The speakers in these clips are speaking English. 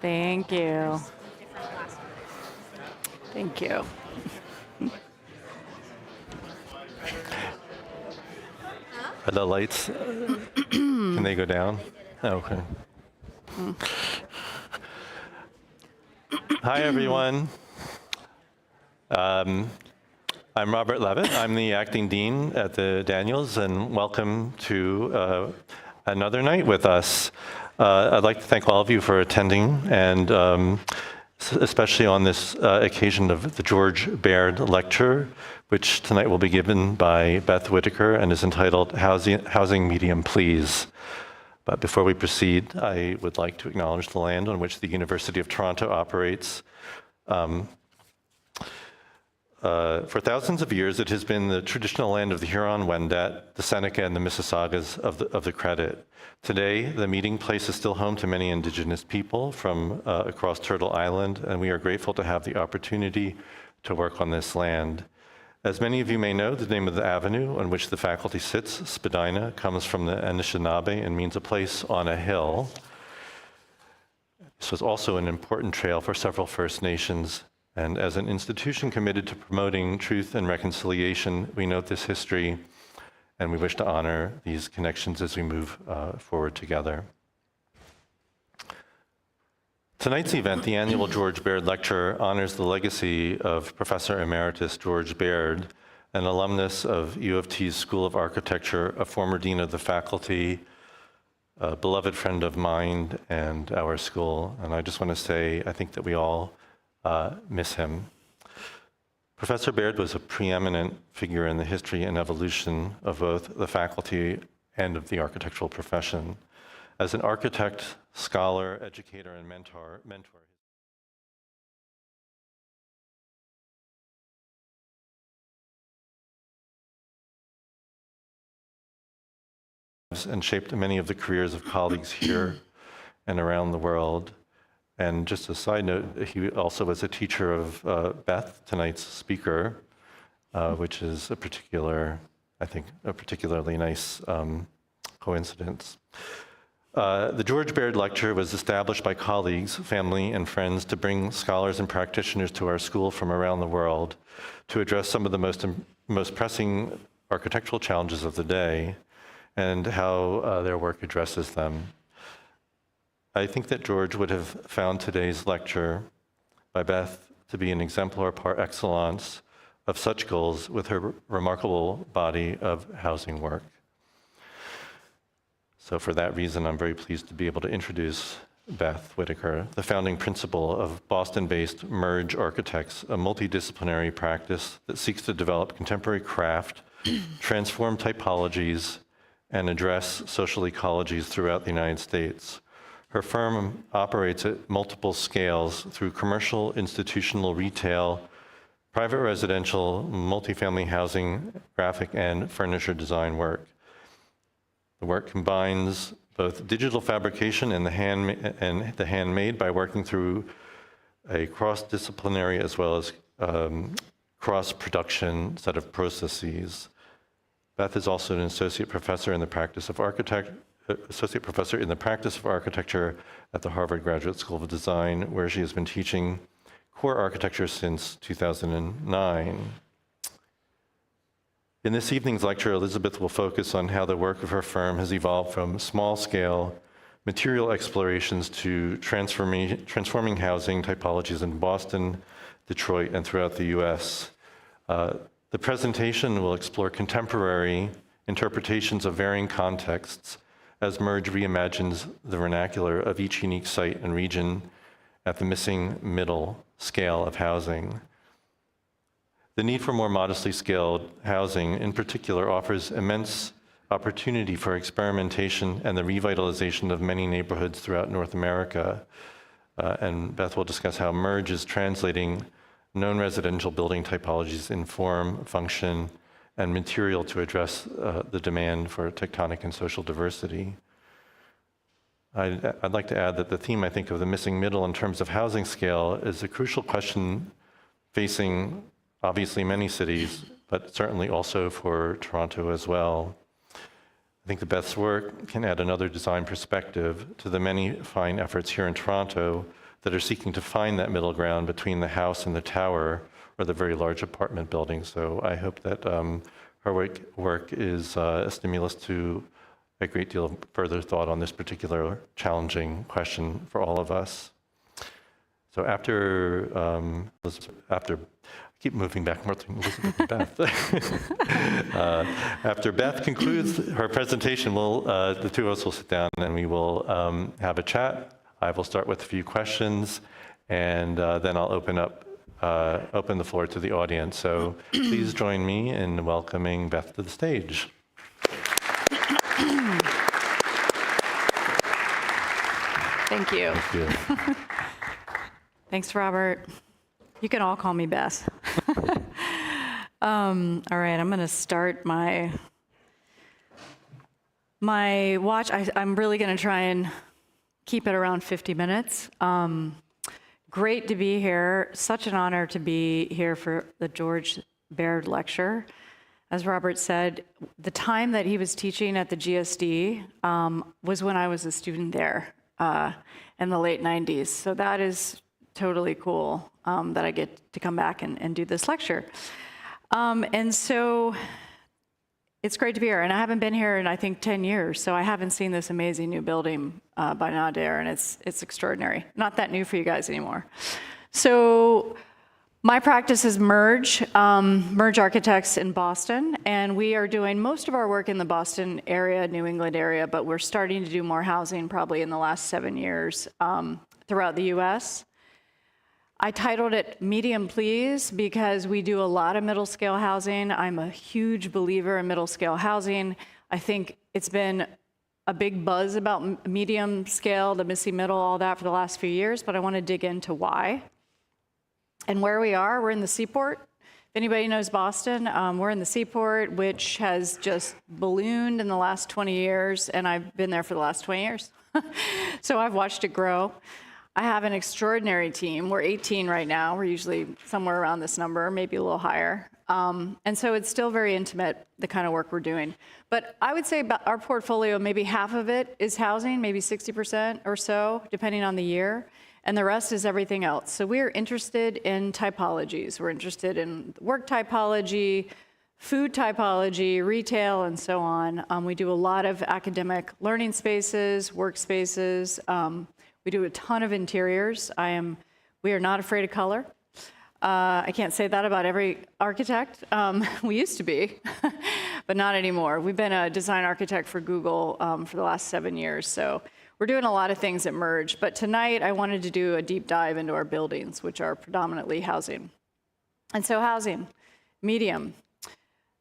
Thank you. Thank you. Are the lights, can they go down? Oh, okay. Hi, everyone. I'm Robert Levitt. I'm the acting dean at the Daniels, and welcome to another night with us. I'd like to thank all of you for attending, and especially on this occasion of the George Baird Lecture, which tonight will be given by Beth Whittaker and is entitled Housing Medium Please. But before we proceed, I would like to acknowledge the land on which the University of Toronto operates. For thousands of years, it has been the traditional land of the Huron-Wendat, the Seneca, and the Mississaugas of the Credit. Today, the meeting place is still home to many Indigenous people from across Turtle Island, and we are grateful to have the opportunity to work on this land. As many of you may know, the name of the avenue on which the faculty sits, Spadina, comes from the Anishinaabe and means a place on a hill. This was also an important trail for several First Nations. And as an institution committed to promoting truth and reconciliation, we note this history and we wish to honor these connections as we move forward together. Tonight's event, the annual George Baird Lecture, honors the legacy of Professor Emeritus George Baird, an alumnus of U of T's School of Architecture, a former dean of the faculty, a beloved friend of mine and our school. And I just want to say, I think that we all miss him. Professor Baird was a preeminent figure in the history and evolution of both the faculty and of the architectural profession. As an architect, scholar, educator, and mentor, and shaped many of the careers of colleagues here and around the world. And just a side note, he also was a teacher of Beth, tonight's speaker, which is a particularly nice coincidence. The George Baird Lecture was established by colleagues, family, and friends to bring scholars and practitioners to our school from around the world to address some of the most pressing architectural challenges of the day and how their work addresses them. I think that George would have found today's lecture by Beth to be an exemplar par excellence of such goals with her remarkable body of housing work. So for that reason, I'm very pleased to be able to introduce Beth Whittaker, the founding principal of Boston-based Merge Architects, a multidisciplinary practice that seeks to develop contemporary craft, transform typologies, and address social ecologies throughout the United States. Her firm operates at multiple scales through commercial, institutional, retail, private residential, multifamily housing, graphic, and furniture design work. The work combines both digital fabrication and the handmade by working through a cross-disciplinary as well as cross-production set of processes. Beth is also an associate professor in the practice of architecture at the Harvard Graduate School of Design, where she has been teaching core architecture since 2009. In this evening's lecture, Elizabeth will focus on how the work of her firm has evolved from small-scale material explorations to transforming housing typologies in Boston, Detroit, and throughout the US. The presentation will explore contemporary interpretations of varying contexts as Merge reimagines the vernacular of each unique site and region at the missing middle scale of housing. The need for more modestly scaled housing, in particular, offers immense opportunity for experimentation and the revitalization of many neighborhoods throughout North America. And Beth will discuss how Merge is translating known residential building typologies in form, function, and material to address the demand for tectonic and social diversity. I'd like to add that the theme, I think, of the missing middle in terms of housing scale is a crucial question facing obviously many cities, but certainly also for Toronto as well. I think that Beth's work can add another design perspective to the many fine efforts here in Toronto that are seeking to find that middle ground between the house and the tower or the very large apartment building. So I hope that her work is a stimulus to a great deal of further thought on this particular challenging question for all of us. So after I keep moving back more to Elizabeth and Beth. After Beth concludes her presentation, the two of us will sit down and we will have a chat. I will start with a few questions, and then I'll open the floor to the audience. So please join me in welcoming Beth to the stage. Thank you. Thank you. Thanks, Robert. You can all call me Beth. All right, I'm going to start my watch. I'm really going to try and keep it around 50 minutes. Great to be here. Such an honor to be here for the George Baird lecture. As Robert said, the time that he was teaching at the GSD was when I was a student there in the late 90s. So that is totally cool that I get to come back and do this lecture. And so it's great to be here. And I haven't been here in, I think, 10 years. So I haven't seen this amazing new building by Nader, and it's extraordinary. Not that new for you guys anymore. So my practice is Merge Architects in Boston. And we are doing most of our work in the Boston area, New England area, but we're starting to do more housing probably in the last 7 years throughout the US. I titled it Medium Please because we do a lot of middle scale housing. I'm a huge believer in middle scale housing. I think it's been a big buzz about medium scale, the missing middle, all that for the last few years, but I want to dig into why. And where we are, we're in the Seaport. If anybody knows Boston, we're in the Seaport, which has just ballooned in the last 20 years, and I've been there for the last 20 years. So I've watched it grow. I have an extraordinary team. We're 18 right now. We're usually somewhere around this number, maybe a little higher. And so it's still very intimate, the kind of work we're doing. But I would say about our portfolio, maybe half of it is housing, maybe 60% or so, depending on the year. And the rest is everything else. So we're interested in typologies. We're interested in work typology, food typology, retail, and so on. We do a lot of academic learning spaces, workspaces. We do a ton of interiors. We are not afraid of color. I can't say that about every architect. We used to be, but not anymore. We've been a design architect for Google for the last 7 years. So we're doing a lot of things at Merge. But tonight, I wanted to do a deep dive into our buildings, which are predominantly housing. And so housing, medium.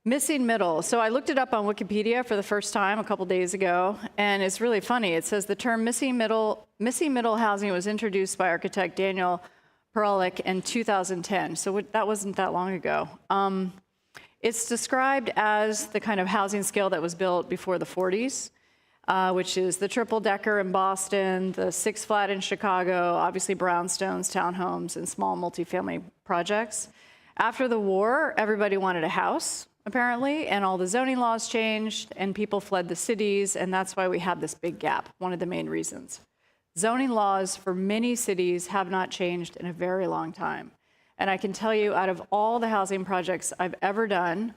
Missing middle. So I looked it up on Wikipedia for the first time a couple days ago, and it's really funny. It says the term missing middle housing was introduced by architect Daniel Perlich in 2010. So that wasn't that long ago. It's described as the kind of housing scale that was built before the 40s, which is the triple-decker in Boston, the six-flat in Chicago, obviously brownstones, townhomes, and small multifamily projects. After the war, everybody wanted a house, apparently, and all the zoning laws changed, and people fled the cities, and that's why we have this big gap, one of the main reasons. Zoning laws for many cities have not changed in a very long time. And I can tell you, out of all the housing projects I've ever done,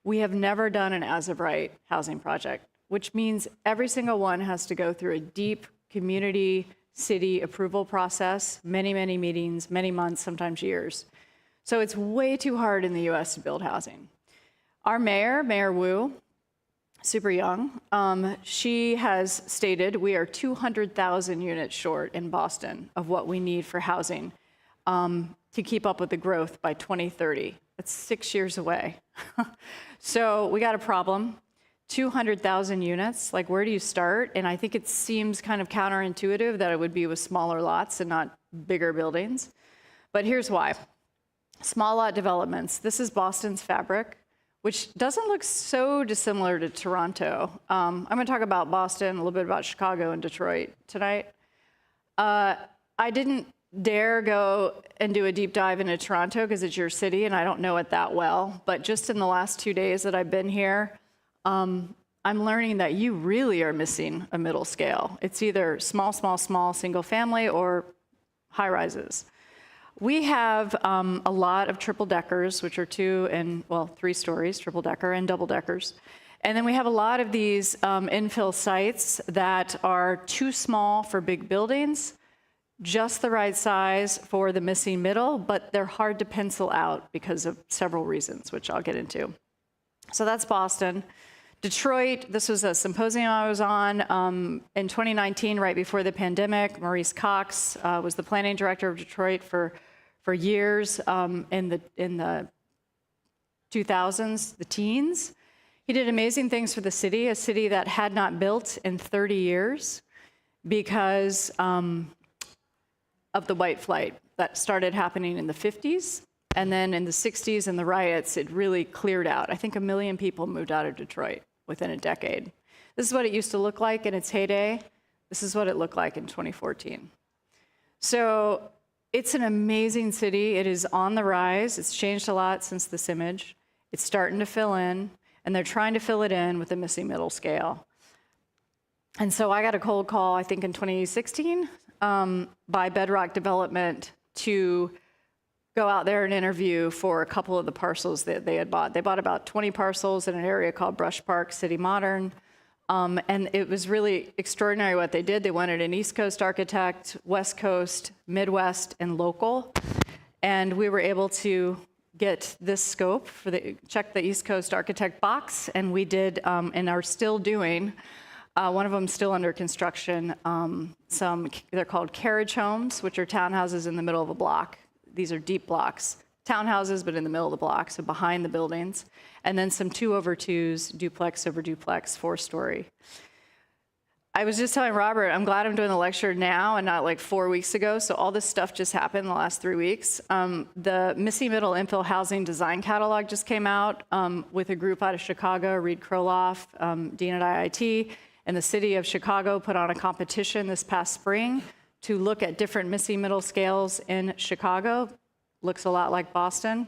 we have never done an as-of-right housing project, which means every single one has to go through a deep community, city approval process, many, many meetings, many months, sometimes years. So it's way too hard in the US to build housing. Our mayor, Mayor Wu, super young, she has stated we are 200,000 units short in Boston of what we need for housing to keep up with the growth by 2030. That's 6 years away. So we got a problem. 200,000 units, like where do you start? And I think it seems kind of counterintuitive that it would be with smaller lots and not bigger buildings. But here's why. Small lot developments. This is Boston's fabric, which doesn't look so dissimilar to Toronto. I'm going to talk about Boston, a little bit about Chicago and Detroit tonight. I didn't dare go and do a deep dive into Toronto because it's your city and I don't know it that well. But just in the last 2 days that I've been here, I'm learning that you really are missing a middle scale. It's either small, small, small, single family or high-rises. We have a lot of triple deckers, which are 2 and, well, 3 stories, triple decker, and double deckers. And then we have a lot of these infill sites that are too small for big buildings, just the right size for the missing middle, but they're hard to pencil out because of several reasons, which I'll get into. So that's Boston. Detroit, this was a symposium I was on in 2019, right before the pandemic. Maurice Cox was the planning director of Detroit for years in the 2000s, the teens. He did amazing things for the city, a city that had not built in 30 years because of the white flight that started happening in the 50s. And then in the 60s and the riots, it really cleared out. I think 1 million people moved out of Detroit within a decade. This is what it used to look like in its heyday. This is what it looked like in 2014. So it's an amazing city. It is on the rise. It's changed a lot since this image. It's starting to fill in, and they're trying to fill it in with the missing middle scale. And so I got a cold call, I think in 2016, by Bedrock Development to go out there and interview for a couple of the parcels that they had bought. They bought about 20 parcels in an area called Brush Park City Modern. And it was really extraordinary what they did. They wanted an East Coast architect, West Coast, Midwest, and local. And we were able to get this scope for check the East Coast architect box, and we did, and are still doing. One of them still under construction. They're called carriage homes, which are townhouses in the middle of a block. These are deep blocks, townhouses, but in the middle of the block, so behind the buildings. And then some 2/2s, duplex over duplex, 4-story. I was just telling Robert, I'm glad I'm doing the lecture now and not like 4 weeks ago. So all this stuff just happened in the last 3 weeks. The Missy Middle Infill Housing Design Catalog just came out with a group out of Chicago, Reed Kroloff, Dean at IIT, and the city of Chicago put on a competition this past spring to look at different Missy Middle scales in Chicago. Looks a lot like Boston.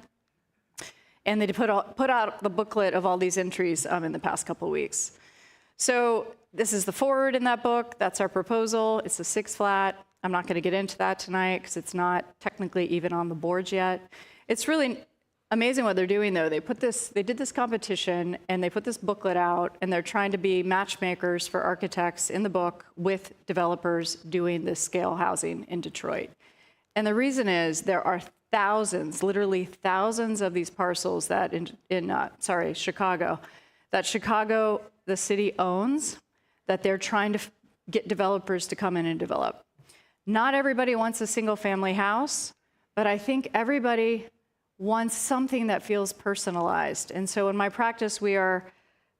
And they put out the booklet of all these entries in the past couple of weeks. So this is the forward in that book. That's our proposal. It's a 6-flat. I'm not going to get into that tonight because it's not technically even on the boards yet. It's really amazing what they're doing, though. They did this competition, and they put this booklet out, and they're trying to be matchmakers for architects in the book with developers doing this scale housing in Detroit. And the reason is there are thousands, literally thousands of these parcels that Chicago, that Chicago, the city owns, that they're trying to get developers to come in and develop. Not everybody wants a single family house, but I think everybody wants something that feels personalized. And so in my practice, we are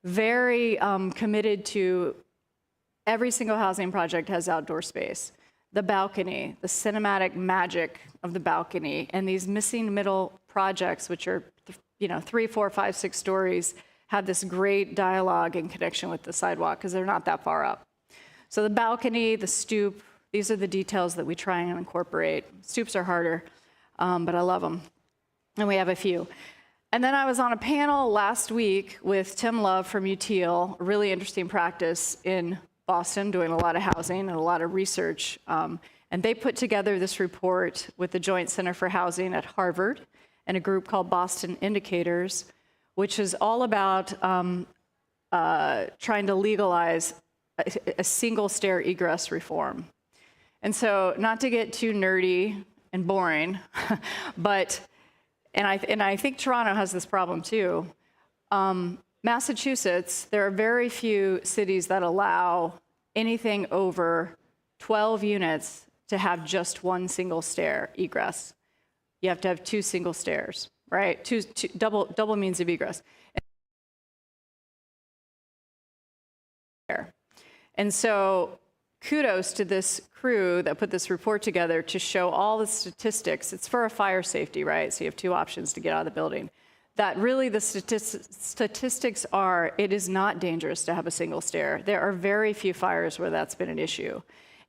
very committed to every single housing project has outdoor space. The balcony, the cinematic magic of the balcony, and these missing middle projects, which are 3, 4, 5, 6 stories, have this great dialogue and connection with the sidewalk because they're not that far up. So the balcony, the stoop, these are the details that we try and incorporate. Stoops are harder, but I love them. And we have a few. And then I was on a panel last week with Tim Love from UTL, a really interesting practice in Boston, doing a lot of housing and a lot of research. And they put together this report with the Joint Center for Housing at Harvard and a group called Boston Indicators, which is all about trying to legalize a single stair egress reform. And so, not to get too nerdy and boring, but and I think Toronto has this problem too. Massachusetts, there are very few cities that allow anything over 12 units to have just one single stair egress. You have to have 2 single stairs, right? Two double means of egress. And so kudos to this crew that put this report together to show all the statistics. It's for a fire safety, right? So you have 2 options to get out of the building. That really the statistics are, it is not dangerous to have a single stair. There are very few fires where that's been an issue.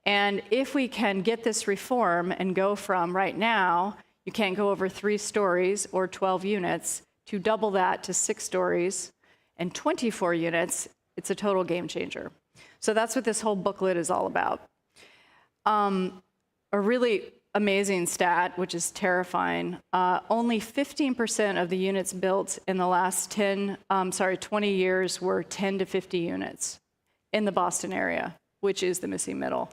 And if we can get this reform and go from right now, you can't go over 3 stories or 12 units, to double that to 6 stories and 24 units, it's a total game changer. So that's what this whole booklet is all about. A really amazing stat, which is terrifying. Only 15% of the units built in the last 20 years were 10 to 50 units in the Boston area, which is the missing middle.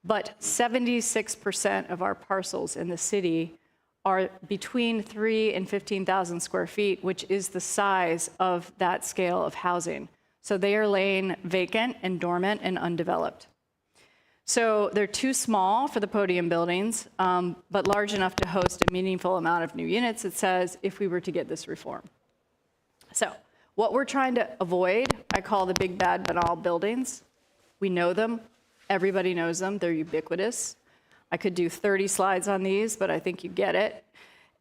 But 76% of our parcels in the city are between 3 and 15,000 square feet, which is the size of that scale of housing. So they are laying vacant and dormant and undeveloped. So they're too small for the podium buildings, but large enough to host a meaningful amount of new units, it says, if we were to get this reform. So what we're trying to avoid, I call the big bad banal buildings. We know them. Everybody knows them. They're ubiquitous. I could do 30 slides on these, but I think you get it.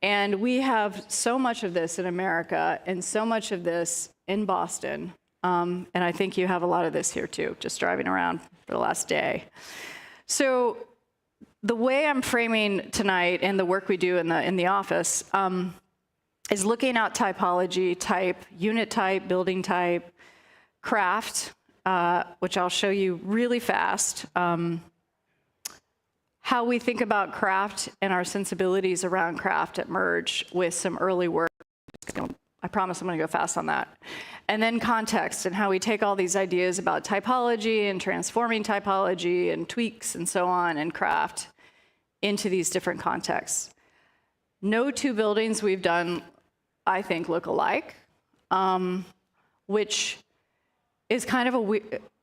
And we have so much of this in America and so much of this in Boston. And I think you have a lot of this here too, just driving around for the last day. So the way I'm framing tonight and the work we do in the office is looking at typology, type, unit type, building type, craft, which I'll show you really fast, how we think about craft and our sensibilities around craft at Merge with some early work. I promise I'm going to go fast on that. And then context and how we take all these ideas about typology and transforming typology and tweaks and so on and craft into these different contexts. No two buildings we've done, I think, look alike, which is kind of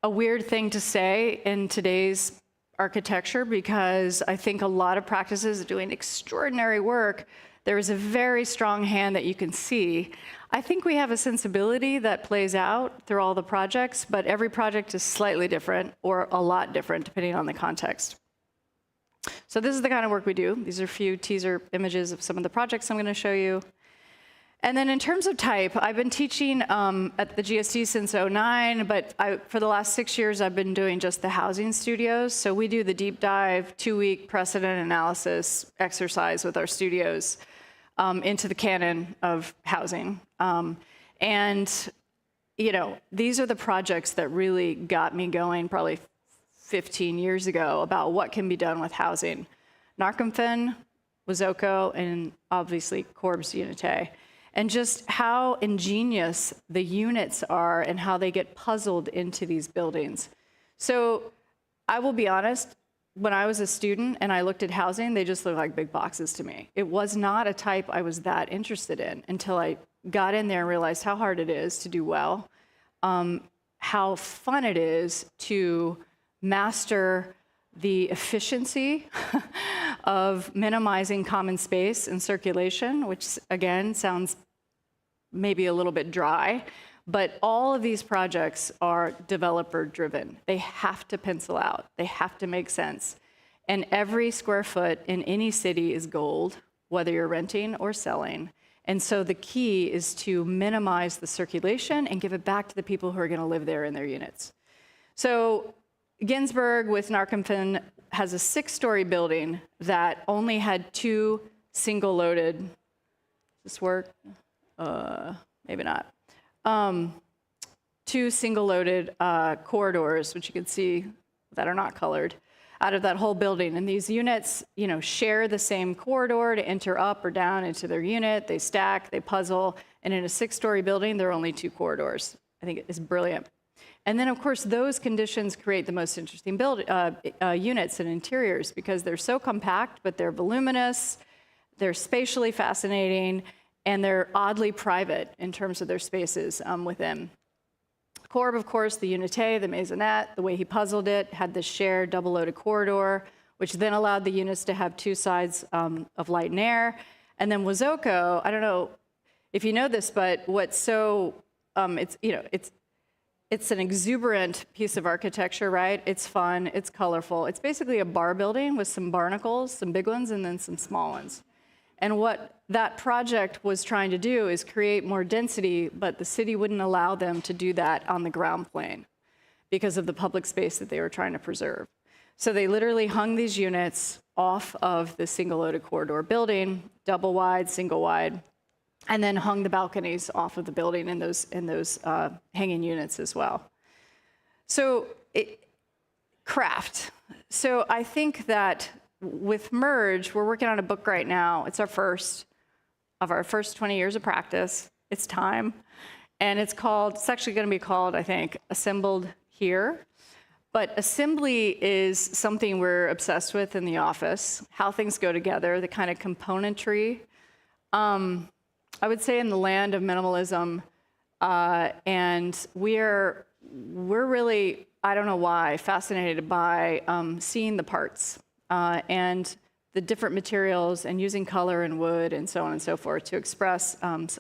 a weird thing to say in today's architecture, because I think a lot of practices are doing extraordinary work. There is a very strong hand that you can see. I think we have a sensibility that plays out through all the projects, but every project is slightly different or a lot different depending on the context. So this is the kind of work we do. These are a few teaser images of some of the projects I'm going to show you. And then in terms of type, I've been teaching at the GSD since '09, but for the last 6 years, I've been doing just the housing studios. So we do the deep dive, 2-week precedent analysis exercise with our studios into the canon of housing. And, you know, these are the projects that really got me going probably 15 years ago about what can be done with housing. Narcomfen, Whittaker, and obviously Corb's Unité. And just how ingenious the units are and how they get puzzled into these buildings. So I will be honest, when I was a student and I looked at housing, they just looked like big boxes to me. It was not a type I was that interested in until I got in there and realized how hard it is to do well, how fun it is to master the efficiency of minimizing common space and circulation, which again sounds maybe a little bit dry, but all of these projects are developer driven. They have to pencil out, they have to make sense. And every square foot in any city is gold, whether you're renting or selling. And so the key is to minimize the circulation and give it back to the people who are going to live there in their units. So Ginsberg with Narcomfen has a 6-story building that only had 2 single-loaded, does this work? Maybe not. 2 single-loaded corridors, which you can see that are not colored, out of that whole building. And these units, you know, share the same corridor to enter up or down into their unit. They stack, they puzzle, and in a 6-story building, there are only 2 corridors. I think it is brilliant. And then, of course, those conditions create the most interesting units and interiors because they're so compact, but they're voluminous, they're spatially fascinating, and they're oddly private in terms of their spaces within. Corb, of course, the Unité, the maisonette, the way he puzzled it, had this shared double-loaded corridor, which then allowed the units to have 2 sides of light and air. And then Whittaker, I don't know if you know this, but what's so, it's an exuberant piece of architecture, right? It's fun, it's colorful. It's basically a bar building with some barnacles, some big ones, and then some small ones. And what that project was trying to do is create more density, but the city wouldn't allow them to do that on the ground plane because of the public space that they were trying to preserve. So they literally hung these units off of the single-loaded corridor building, double wide, single wide, and then hung the balconies off of the building in those hanging units as well. So craft. So I think that with Merge, we're working on a book right now. It's our first 20 years of practice. It's time. And it's actually going to be called, I think, Assembled Here. But assembly is something we're obsessed with in the office, how things go together, the kind of componentry. I would say in the land of minimalism, and we're really, I don't know why, fascinated by seeing the parts and the different materials and using color and wood and so on and so forth to express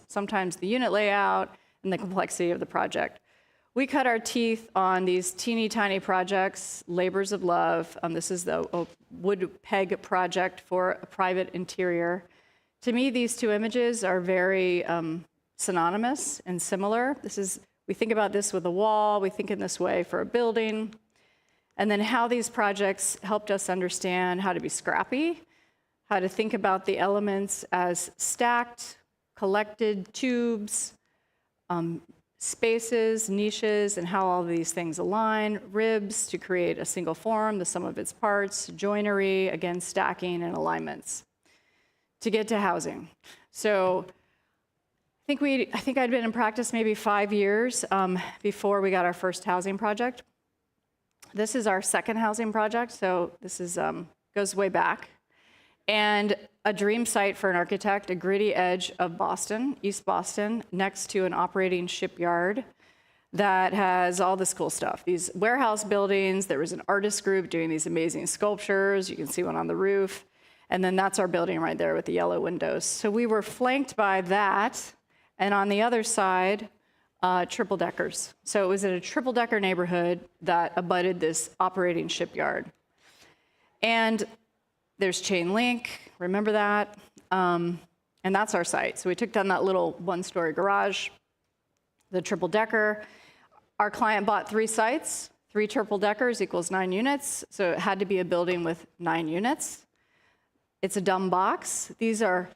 sometimes the unit layout and the complexity of the project. We cut our teeth on these teeny tiny projects, labors of love. This is the wood peg project for a private interior. To me, these two images are very synonymous and similar. We think about this with a wall, we think in this way for a building, and then how these projects helped us understand how to be scrappy, how to think about the elements as stacked, collected tubes, spaces, niches, and how all of these things align, ribs to create a single form, the sum of its parts, joinery, again, stacking and alignments to get to housing. So I think I'd been in practice maybe 5 years before we got our first housing project. This is our second housing project, so this goes way back. And a dream site for an architect, a gritty edge of Boston, East Boston, next to an operating shipyard that has all this cool stuff. These warehouse buildings, there was an artist group doing these amazing sculptures. You can see one on the roof. And then that's our building right there with the yellow windows. So we were flanked by that. And on the other side, triple deckers. So it was in a triple decker neighborhood that abutted this operating shipyard. And there's chain link, remember that? And that's our site. So we took down that little one-story garage, the triple decker. Our client bought 3 sites, 3 triple deckers equals 9 units. So it had to be a building with 9 units. It's a dumb box. These are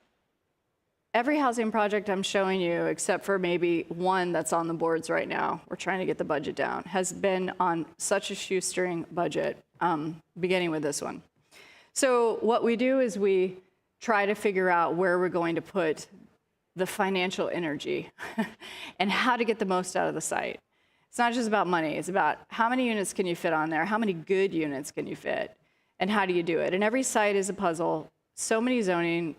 every housing project I'm showing you, except for maybe one that's on the boards right now, we're trying to get the budget down, has been on such a shoestring budget, beginning with this one. So what we do is we try to figure out where we're going to put the financial energy and how to get the most out of the site. It's not just about money. It's about how many units can you fit on there, how many good units can you fit, and how do you do it? And every site is a puzzle. So many zoning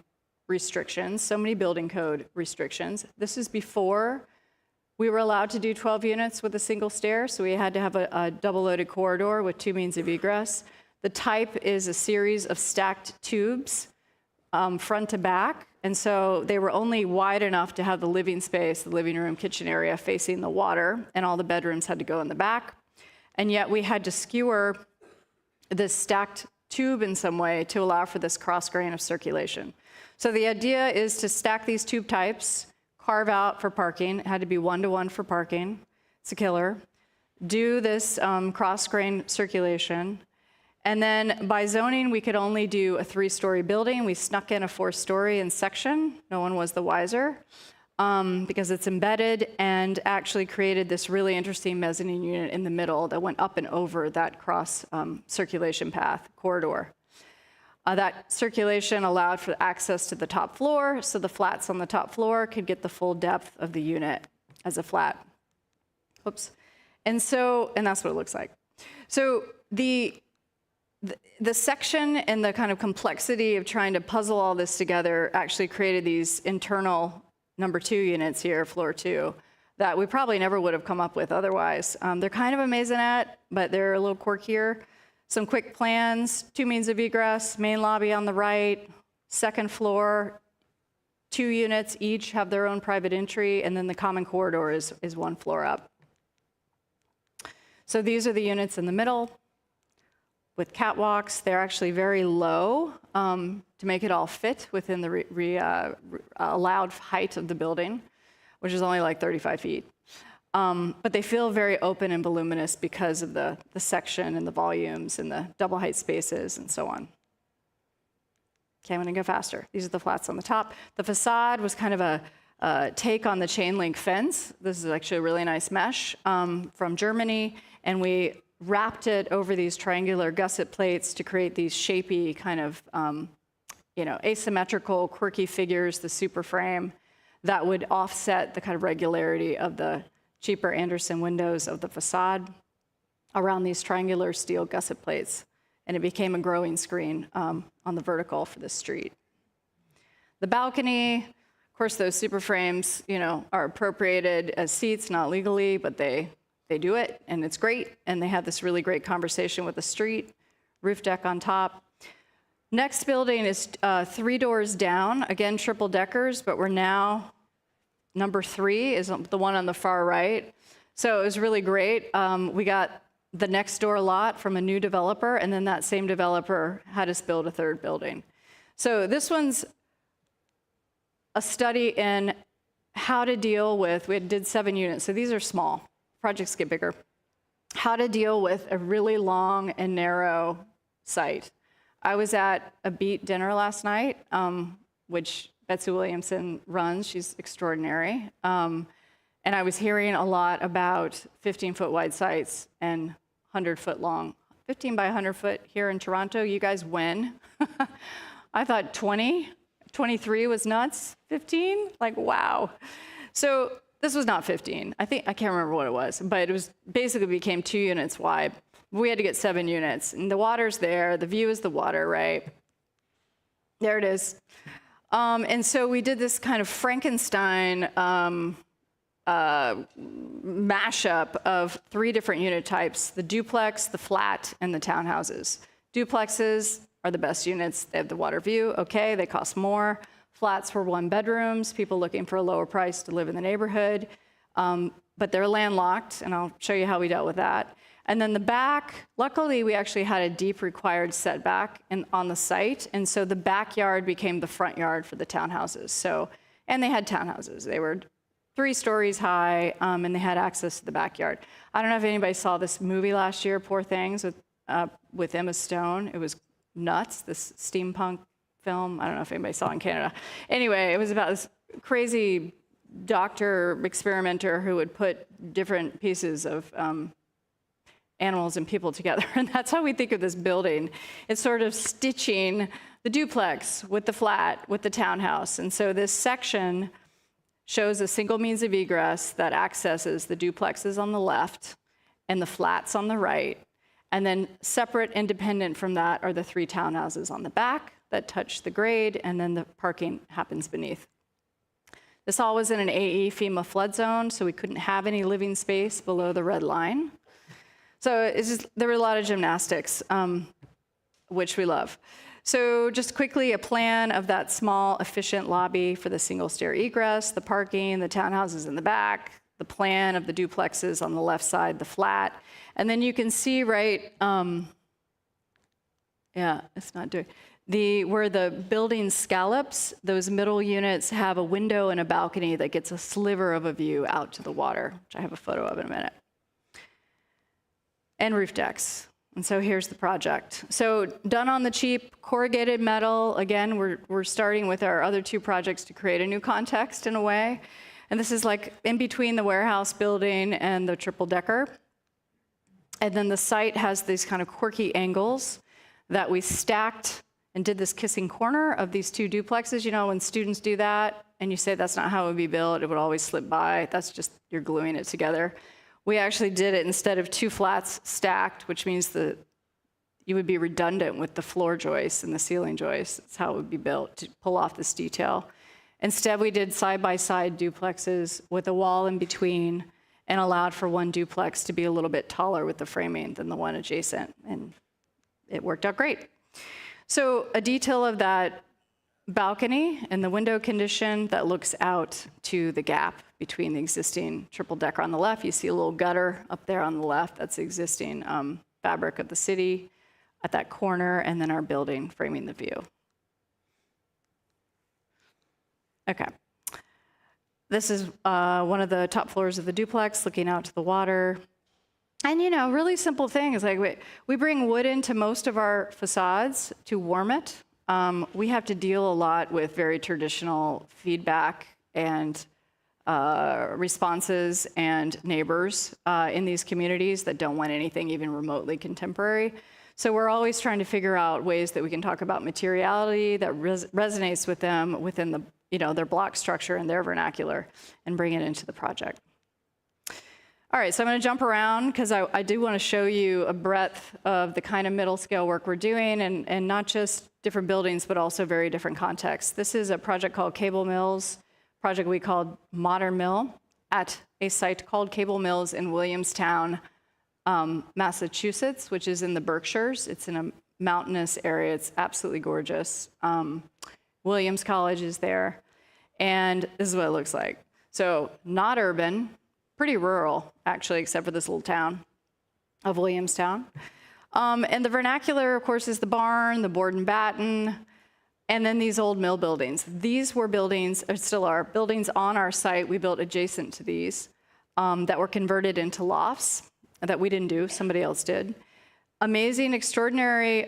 restrictions, so many building code restrictions. This is before we were allowed to do 12 units with a single stair, so we had to have a double-loaded corridor with 2 means of egress. The type is a series of stacked tubes, front to back, and so they were only wide enough to have the living space, the living room, kitchen area facing the water, and all the bedrooms had to go in the back. And yet we had to skewer this stacked tube in some way to allow for this cross grain of circulation. So the idea is to stack these tube types, carve out for parking. It had to be 1-to-1 for parking. It's a killer. Do this cross grain circulation. And then by zoning, we could only do a 3-story building. We snuck in a 4-story in section. No one was the wiser because it's embedded and actually created this really interesting mezzanine unit in the middle that went up and over that cross circulation path corridor. That circulation allowed for access to the top floor, so the flats on the top floor could get the full depth of the unit as a flat. Oops. And that's what it looks like. So the section and the kind of complexity of trying to puzzle all this together actually created these internal number 2 units here, floor 2, that we probably never would have come up with otherwise. They're kind of a maisonette, but they're a little quirkier. Some quick plans, 2 means of egress, main lobby on the right, second floor, 2 units each have their own private entry, and then the common corridor is 1 floor up. So these are the units in the middle with catwalks. They're actually very low to make it all fit within the allowed height of the building, which is only like 35 feet. But they feel very open and voluminous because of the section and the volumes and the double height spaces and so on. Okay, I'm gonna go faster. These are the flats on the top. The facade was kind of a take on the chain link fence. This is actually a really nice mesh from Germany, and we wrapped it over these triangular gusset plates to create these shapy kind of, asymmetrical, quirky figures, the super frame, that would offset the kind of regularity of the cheaper Anderson windows of the facade around these triangular steel gusset plates. And it became a growing screen on the vertical for the street. The balcony, of course, those super frames, are appropriated as seats, not legally, but they do it, and it's great. And they have this really great conversation with the street, roof deck on top. Next building is 3 doors down, again, triple deckers, but we're now, number 3 is the one on the far right. So it was really great. We got the next door lot from a new developer, and then that same developer had us build a 3rd building. So this one's a study in how to deal with, we did 7 units, so these are small, projects get bigger. How to deal with a really long and narrow site. I was at a Beat dinner last night, which Betsy Williamson runs, she's extraordinary. And I was hearing a lot about 15-foot wide sites and 100-foot long. 15 by 100 foot here in Toronto, you guys win. I thought 20, 23 was nuts. 15, like wow. So this was not 15. I can't remember what it was, but it was basically became 2 units wide. We had to get 7 units, and the water's there. The view is the water, right? There it is. And so we did this kind of Frankenstein mashup of 3 different unit types: the duplex, the flat, and the townhouses. Duplexes are the best units. They have the water view. Okay, they cost more. Flats were 1 bedrooms, people looking for a lower price to live in the neighborhood. But they're landlocked, and I'll show you how we dealt with that. And then the back, luckily, we actually had a deep required setback on the site, and so the backyard became the front yard for the townhouses. So, and they had townhouses. They were 3 stories high, and they had access to the backyard. I don't know if anybody saw this movie last year, Poor Things, with Emma Stone. It was nuts, this steampunk film. I don't know if anybody saw it in Canada. Anyway, it was about this crazy doctor experimenter who would put different pieces of animals and people together. And that's how we think of this building. It's sort of stitching the duplex with the flat, with the townhouse. And so this section shows a single means of egress that accesses the duplexes on the left and the flats on the right. And then separate, independent from that, are the 3 townhouses on the back that touch the grade, and then the parking happens beneath. This all was in an AE FEMA flood zone, so we couldn't have any living space below the red line. So there were a lot of gymnastics, which we love. So just quickly, a plan of that small, efficient lobby for the single stair egress, the parking, the townhouses in the back, the plan of the duplexes on the left side, the flat. And then you can see, right, it's not doing, where the building scallops, those middle units have a window and a balcony that gets a sliver of a view out to the water, which I have a photo of in a minute. And roof decks. And so here's the project. So done on the cheap, corrugated metal. Again, we're starting with our other 2 projects to create a new context in a way. And this is like in between the warehouse building and the triple decker. And then the site has these kind of quirky angles that we stacked and did this kissing corner of these 2 duplexes. You know, when students do that and you say that's not how it would be built, it would always slip by. That's just, you're gluing it together. We actually did it instead of 2 flats stacked, which means you would be redundant with the floor joists and the ceiling joists. That's how it would be built to pull off this detail. Instead, we did side-by-side duplexes with a wall in between and allowed for 1 duplex to be a little bit taller with the framing than the one adjacent, and it worked out great. So a detail of that balcony and the window condition that looks out to the gap between the existing triple decker on the left. You see a little gutter up there on the left. That's the existing fabric of the city at that corner, and then our building framing the view. Okay. This is one of the top floors of the duplex looking out to the water. And really simple things, like we bring wood into most of our facades to warm it. We have to deal a lot with very traditional feedback and responses and neighbors in these communities that don't want anything even remotely contemporary. So we're always trying to figure out ways that we can talk about materiality that resonates with them within the, their block structure and their vernacular, and bring it into the project. All right, so I'm going to jump around because I do want to show you a breadth of the kind of middle scale work we're doing, and not just different buildings, but also very different contexts. This is a project called Cable Mills, project we called Modern Mill, at a site called Cable Mills in Williamstown, Massachusetts, which is in the Berkshires. It's in a mountainous area. It's absolutely gorgeous. Williams College is there, and this is what it looks like. So not urban, pretty rural, actually, except for this little town of Williamstown. And the vernacular, of course, is the barn, the board and batten, and then these old mill buildings. These were buildings, or still are, buildings on our site we built adjacent to these that were converted into lofts that we didn't do, somebody else did. Amazing, extraordinary,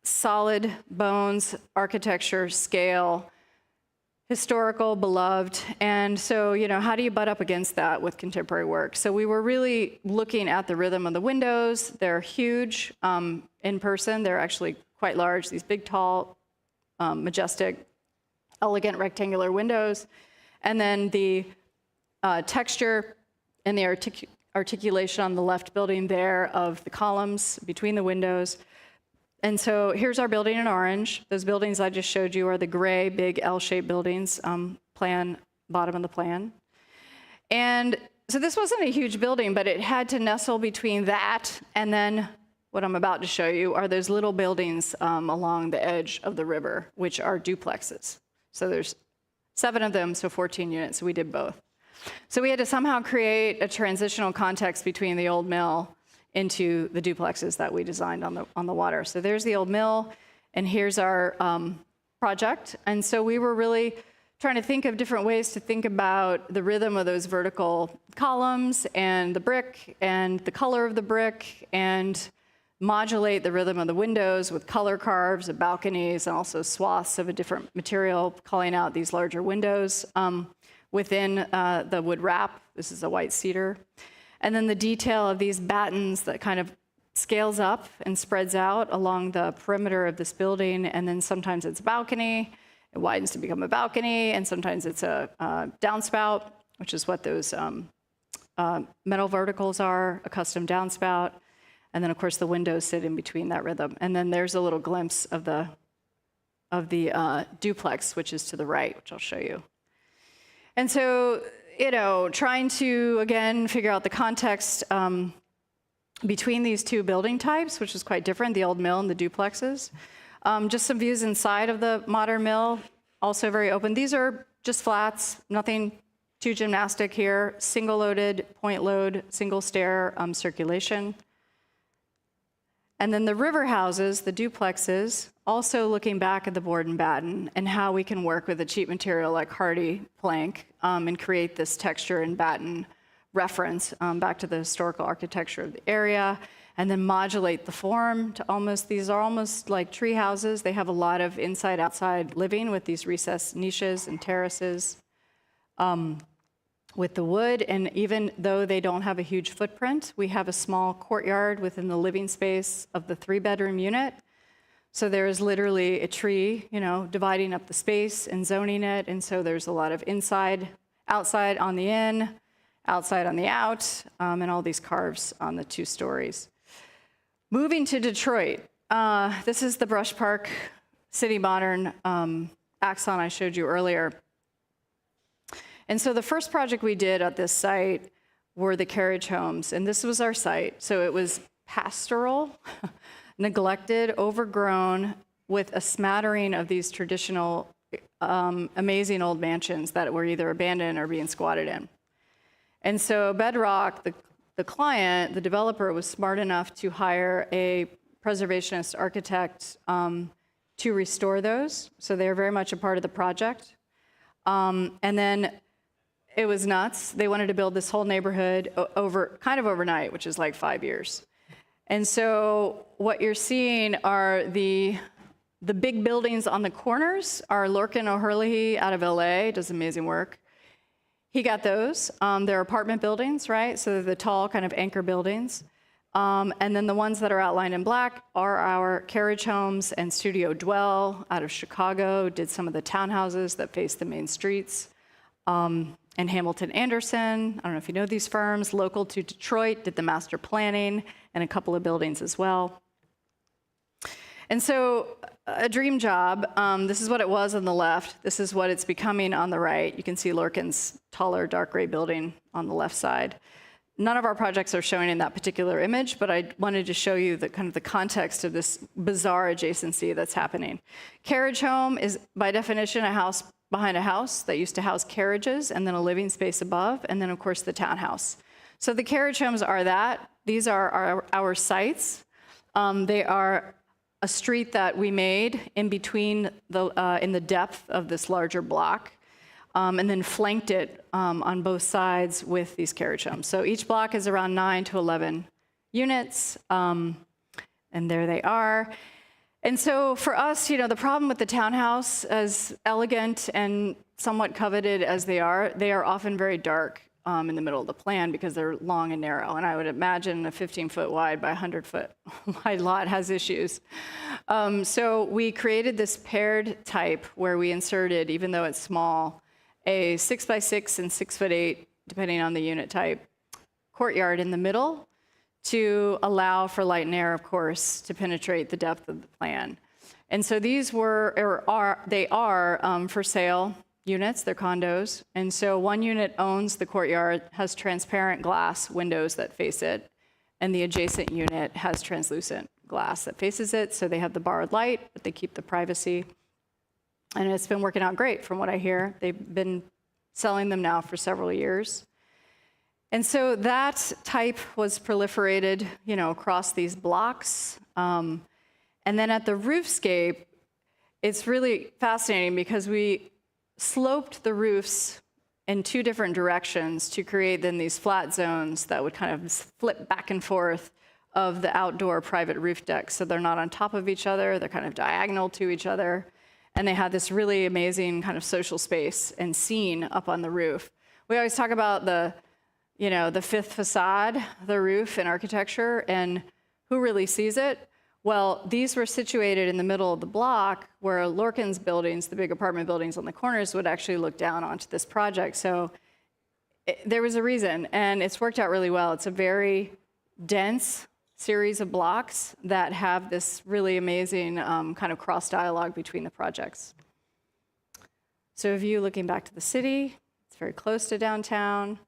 solid bones, architecture, scale, historical, beloved, and so, how do you butt up against that with contemporary work? So we were really looking at the rhythm of the windows. They're huge in person. They're actually quite large, these big, tall, majestic, elegant rectangular windows. And then the texture and the articulation on the left building there of the columns between the windows. And so here's our building in orange. Those buildings I just showed you are the gray, big L-shaped buildings, bottom of the plan. And so this wasn't a huge building, but it had to nestle between that and then what I'm about to show you are those little buildings along the edge of the river, which are duplexes. So there's 7 of them, so 14 units, so we did both. So we had to somehow create a transitional context between the old mill into the duplexes that we designed on the water. So there's the old mill, and here's our project. And so we were really trying to think of different ways to think about the rhythm of those vertical columns and the brick and the color of the brick, and modulate the rhythm of the windows with color carves of balconies and also swaths of a different material, calling out these larger windows within the wood wrap. This is a white cedar. And then the detail of these battens that kind of scales up and spreads out along the perimeter of this building. And then sometimes it's a balcony, it widens to become a balcony, and sometimes it's a downspout, which is what those metal verticals are, a custom downspout. And then, of course, the windows sit in between that rhythm. And then there's a little glimpse of the duplex, which is to the right, which I'll show you. And so, trying to, again, figure out the context between these two building types, which is quite different, the old mill and the duplexes. Just some views inside of the modern mill, also very open. These are just flats, nothing too gymnastic here. Single loaded, point load, single stair circulation. And then the river houses, the duplexes, also looking back at the board and batten and how we can work with a cheap material like hardy plank and create this texture and batten reference back to the historical architecture of the area, and then modulate the form to these are almost like tree houses. They have a lot of inside-outside living with these recessed niches and terraces with the wood. And even though they don't have a huge footprint, we have a small courtyard within the living space of the 3-bedroom unit. So there is literally a tree, dividing up the space and zoning it. And so there's a lot of inside, outside on the in, outside on the out, and all these carves on the 2 stories. Moving to Detroit, this is the Brush Park City Modern axon I showed you earlier. And so the first project we did at this site were the carriage homes, and this was our site. So it was pastoral, neglected, overgrown, with a smattering of these traditional, amazing old mansions that were either abandoned or being squatted in. And so Bedrock, the client, the developer, was smart enough to hire a preservationist architect to restore those. So they're very much a part of the project. And then it was nuts. They wanted to build this whole neighborhood kind of overnight, which is like 5 years. And so what you're seeing are the big buildings on the corners are Lorcan O'Hurley out of LA, does amazing work. He got those. They're apartment buildings, right? So they're the tall kind of anchor buildings. And then the ones that are outlined in black are our carriage homes and Studio Dwell out of Chicago, did some of the townhouses that face the main streets. And Hamilton Anderson, I don't know if you know these firms, local to Detroit, did the master planning and a couple of buildings as well. And so a dream job, this is what it was on the left. This is what it's becoming on the right. You can see Lorcan's taller dark gray building on the left side. None of our projects are showing in that particular image, but I wanted to show you the kind of the context of this bizarre adjacency that's happening. Carriage home is by definition a house behind a house that used to house carriages, and then a living space above, and then of course the townhouse. So the carriage homes are that. These are our sites. They are a street that we made in between in the depth of this larger block, and then flanked it on both sides with these carriage homes. So each block is around 9 to 11 units, and there they are. And so for us, you know, the problem with the townhouse, as elegant and somewhat coveted as they are often very dark in the middle of the plan because they're long and narrow. And I would imagine a 15-foot wide by 100-foot wide lot has issues. So we created this paired type where we inserted, even though it's small, a 6x6 and 6'8", depending on the unit type, courtyard in the middle to allow for light and air, of course, to penetrate the depth of the plan. And so these are for sale units, they're condos. And so one unit owns the courtyard, has transparent glass windows that face it, and the adjacent unit has translucent glass that faces it. So they have the borrowed light, but they keep the privacy. And it's been working out great from what I hear. They've been selling them now for several years. And so that type was proliferated, you know, across these blocks. And then at the roofscape, it's really fascinating because we sloped the roofs in two different directions to create then these flat zones that would kind of flip back and forth of the outdoor private roof decks. So they're not on top of each other, they're kind of diagonal to each other. And they have this really amazing kind of social space and scene up on the roof. We always talk about the fifth facade, the roof in architecture, and who really sees it? Well, these were situated in the middle of the block where Lorcan's buildings, the big apartment buildings on the corners, would actually look down onto this project. So there was a reason, and it's worked out really well. It's a very dense series of blocks that have this really amazing kind of cross-dialogue between the projects. So a view looking back to the city. It's very close to downtown.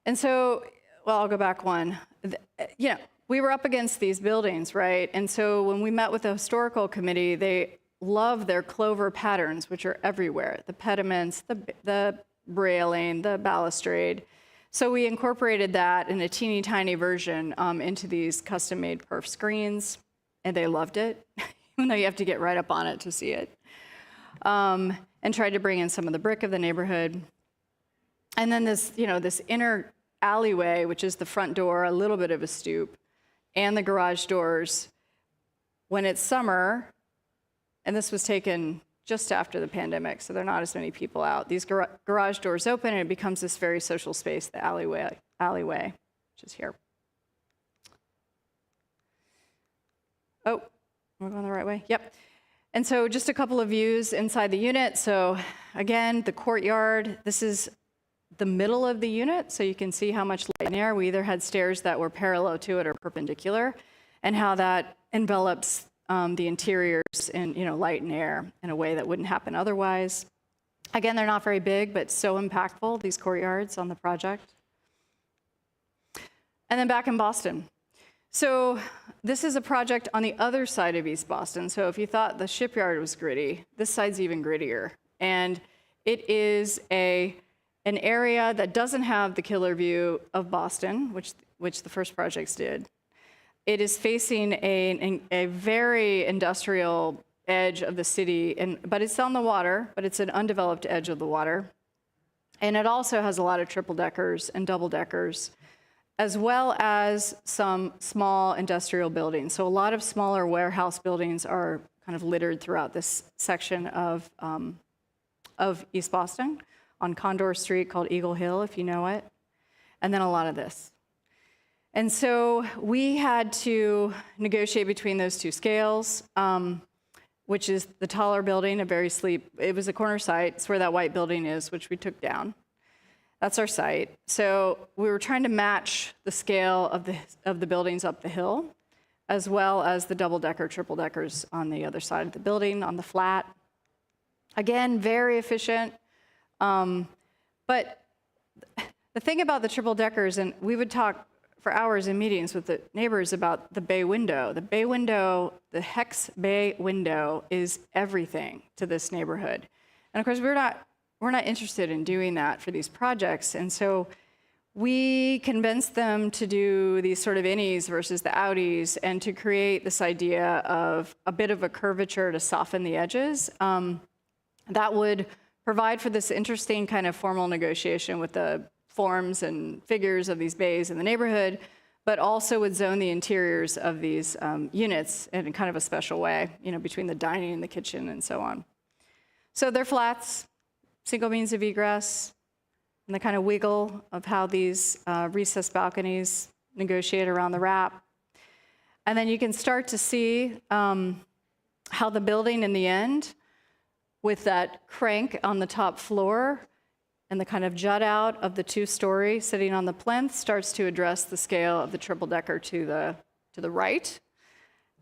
And so, well, I'll go back one. We were up against these buildings, right? And so when we met with the historical committee, they love their clover patterns, which are everywhere. The pediments, the railing, the balustrade. So we incorporated that in a teeny tiny version into these custom-made perf screens, and they loved it, even though you have to get right up on it to see it. And tried to bring in some of the brick of the neighborhood. And then this inner alleyway, which is the front door, a little bit of a stoop, and the garage doors. When it's summer, and this was taken just after the pandemic, so there are not as many people out, these garage doors open, and it becomes this very social space, the alleyway, which is here. Oh, we're going the right way? Yep. And so just a couple of views inside the unit. So again, the courtyard, this is the middle of the unit, so you can see how much light and air. We either had stairs that were parallel to it or perpendicular, and how that envelops the interiors in light and air in a way that wouldn't happen otherwise. Again, they're not very big, but so impactful, these courtyards on the project. And then back in Boston. So this is a project on the other side of East Boston. So if you thought the shipyard was gritty, this side's even grittier. And it is an area that doesn't have the killer view of Boston, which the first projects did. It is facing a very industrial edge of the city, but it's on the water, but it's an undeveloped edge of the water. And it also has a lot of triple deckers and double deckers, as well as some small industrial buildings. So a lot of smaller warehouse buildings are kind of littered throughout this section of of East Boston on Condor Street called Eagle Hill, if you know it, and then a lot of this. And so we had to negotiate between those two scales, which is the taller building, it was a corner site. It's where that white building is, which we took down. That's our site. So we were trying to match the scale of the buildings up the hill, as well as the double-decker, triple-deckers on the other side of the building, on the flat. Again, very efficient. But the thing about the triple-deckers, and we would talk for hours in meetings with the neighbors about the bay window. The bay window, the hex bay window, is everything to this neighborhood. And of course, we're not interested in doing that for these projects. And so we convinced them to do these sort of innies versus the outies and to create this idea of a bit of a curvature to soften the edges. That would provide for this interesting kind of formal negotiation with the forms and figures of these bays in the neighborhood, but also would zone the interiors of these units in kind of a special way, between the dining and the kitchen and so on. So they're flats, single means of egress, and the kind of wiggle of how these recessed balconies negotiate around the wrap. And then you can start to see how the building in the end, with that crank on the top floor and the kind of jut out of the two-story sitting on the plinth, starts to address the scale of the triple-decker to the right.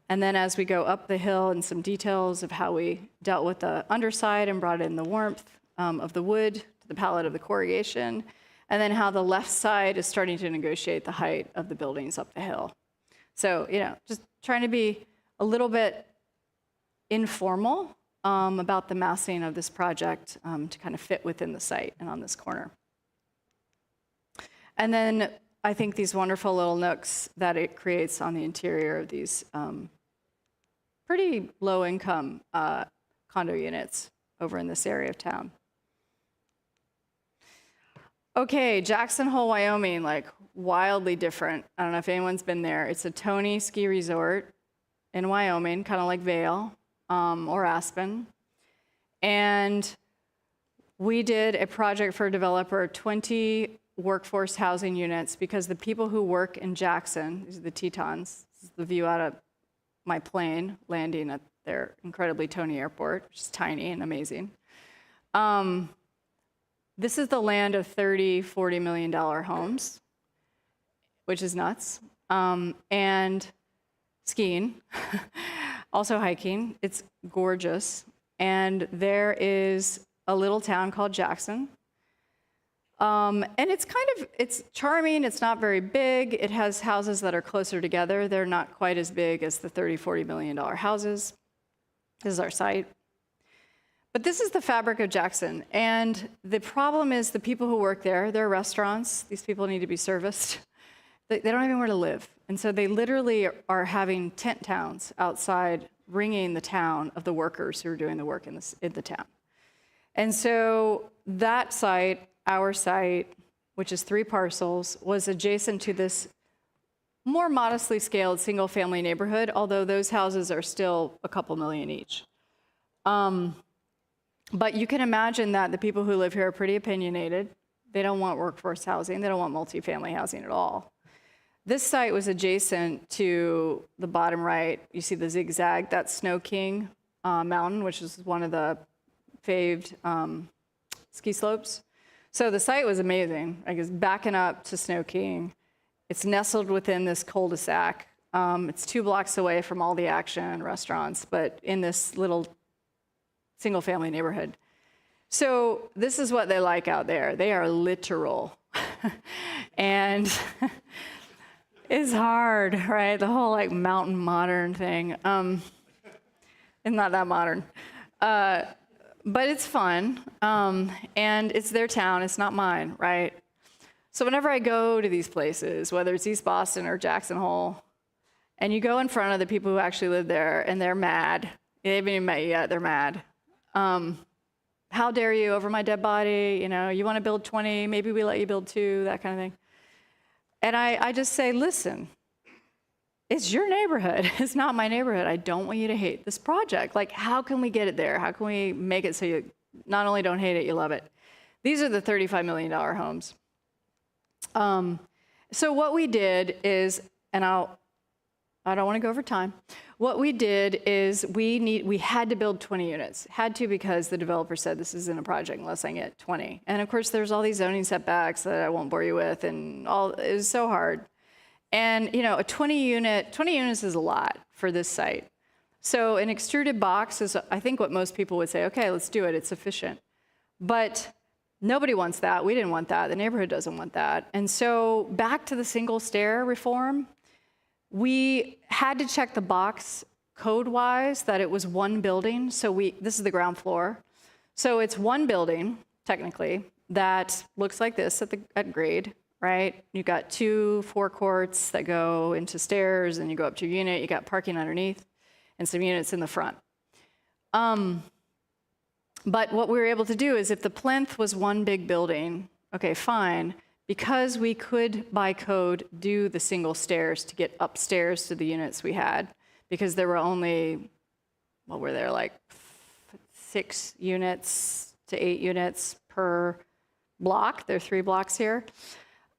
And then as we go up the hill, and some details of how we dealt with the underside and brought in the warmth of the wood to the palette of the corrugation, and then how the left side is starting to negotiate the height of the buildings up the hill. So, just trying to be a little bit informal about the massing of this project to kind of fit within the site and on this corner. And then I think these wonderful little nooks that it creates on the interior of these pretty low-income condo units over in this area of town. Okay, Jackson Hole, Wyoming, like wildly different. I don't know if anyone's been there. It's a Tony ski resort in Wyoming, kind of like Vail or Aspen. And we did a project for a developer, 20 workforce housing units, because the people who work in Jackson, these are the Tetons, this is the view out of my plane landing at their incredibly Tony airport, which is tiny and amazing. This is the land of $30, $40 million homes, which is nuts. And skiing, also hiking. It's gorgeous. And there is a little town called Jackson. And it's charming. It's not very big. It has houses that are closer together. They're not quite as big as the $30, $40 million houses. This is our site. But this is the fabric of Jackson. And the problem is the people who work there, they're restaurants. These people need to be serviced. They don't even know where to live. And so they literally are having tent towns outside, ringing the town of the workers who are doing the work in the town. And so that site, our site, which is 3 parcels, was adjacent to this more modestly scaled single-family neighborhood, although those houses are still a couple million each. But you can imagine that the people who live here are pretty opinionated. They don't want workforce housing. They don't want multifamily housing at all. This site was adjacent to the bottom right. You see the zigzag, that's Snow King Mountain, which is one of the faved ski slopes. So the site was amazing. I guess backing up to Snow King. It's nestled within this cul-de-sac. It's 2 blocks away from all the action restaurants, but in this little single-family neighborhood. So this is what they like out there. They are literal. And it's hard, right? The whole like mountain modern thing. It's not that modern. But it's fun. And it's their town. It's not mine, right? So whenever I go to these places, whether it's East Boston or Jackson Hole, and you go in front of the people who actually live there, and they're mad. They haven't even met you yet. They're mad. How dare you over my dead body? You want to build 20, maybe we let you build 2, that kind of thing. And I just say, listen, it's your neighborhood. It's not my neighborhood. I don't want you to hate this project. Like, how can we get it there? How can we make it so Not only don't hate it, you love it. These are the $35 million homes. So what we did is, and I don't want to go over time. What we did is we had to build 20 units. Had to because the developer said this isn't a project unless I get 20. And of course, there's all these zoning setbacks that I won't bore you with, and it was so hard. And a 20 units is a lot for this site. So an extruded box is, I think, what most people would say, okay, let's do it, it's efficient. But nobody wants that. We didn't want that. The neighborhood doesn't want that. And so back to the single stair reform, we had to check the box code-wise that it was one building. So this is the ground floor. So it's one building, technically, that looks like this at grade, right? You've got 2 forecourts that go into stairs, and you go up to your unit. You got parking underneath, and some units in the front. But what we were able to do is if the plinth was one big building, okay, fine. Because we could, by code, do the single stairs to get upstairs to the units we had, because there were only, what were there, like 6 units to 8 units per block. There are 3 blocks here.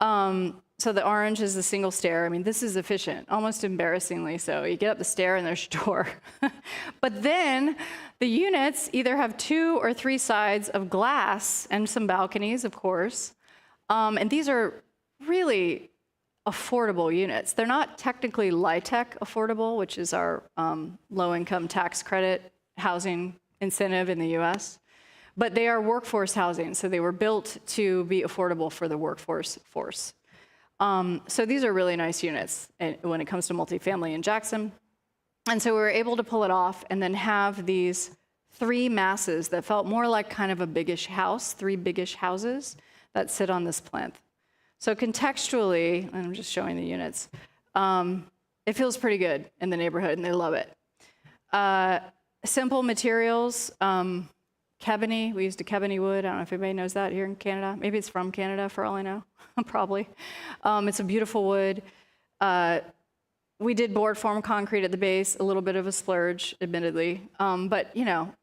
So the orange is the single stair. I mean, this is efficient, almost embarrassingly so. You get up the stair and there's your door. But then the units either have 2 or 3 sides of glass and some balconies, of course. And these are really affordable units. They're not technically LIHTC affordable, which is our low-income tax credit housing incentive in the US. But they are workforce housing, so they were built to be affordable for the workforce. So these are really nice units when it comes to multifamily in Jackson. And so we were able to pull it off and then have these 3 masses that felt more like kind of a biggish house, 3 biggish houses that sit on this plinth. So contextually, and I'm just showing the units, it feels pretty good in the neighborhood, and they love it. Simple materials, Kebony. We used a Kebony wood. I don't know if anybody knows that here in Canada. Maybe it's from Canada, for all I know, probably. It's a beautiful wood. We did board form concrete at the base, a little bit of a splurge, admittedly. But,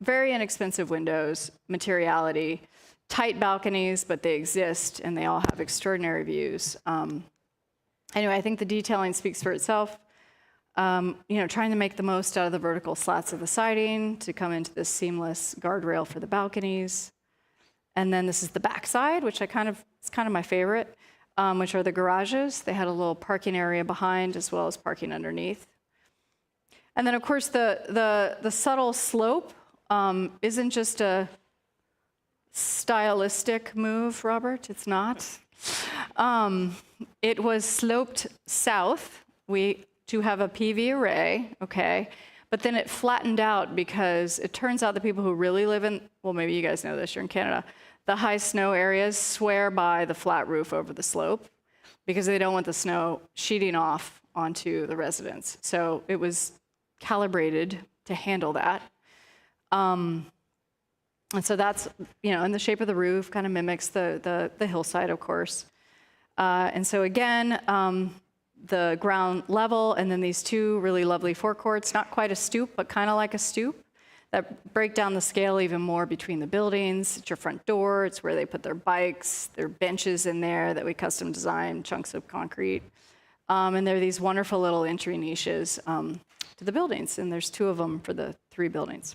very inexpensive windows, materiality, tight balconies, but they exist, and they all have extraordinary views. Anyway, I think the detailing speaks for itself. Trying to make the most out of the vertical slats of the siding to come into this seamless guardrail for the balconies. And then this is the backside, which it's kind of my favorite, which are the garages. They had a little parking area behind as well as parking underneath. And then, of course, the subtle slope isn't just a stylistic move, Robert. It's not. It was sloped south. To have a PV array, okay, but then it flattened out because it turns out the people who really live in, well, maybe you guys know this, you're in Canada, the high snow areas swear by the flat roof over the slope because they don't want the snow sheeting off onto the residents. So it was calibrated to handle that. And so that's, and the shape of the roof kind of mimics the hillside, of course. And so again, the ground level, and then these 2 really lovely forecourts, not quite a stoop, but kind of like a stoop, that break down the scale even more between the buildings. It's your front door, it's where they put their bikes, their benches in there that we custom designed, chunks of concrete. And there are these wonderful little entry niches to the buildings, and there's 2 of them for the 3 buildings.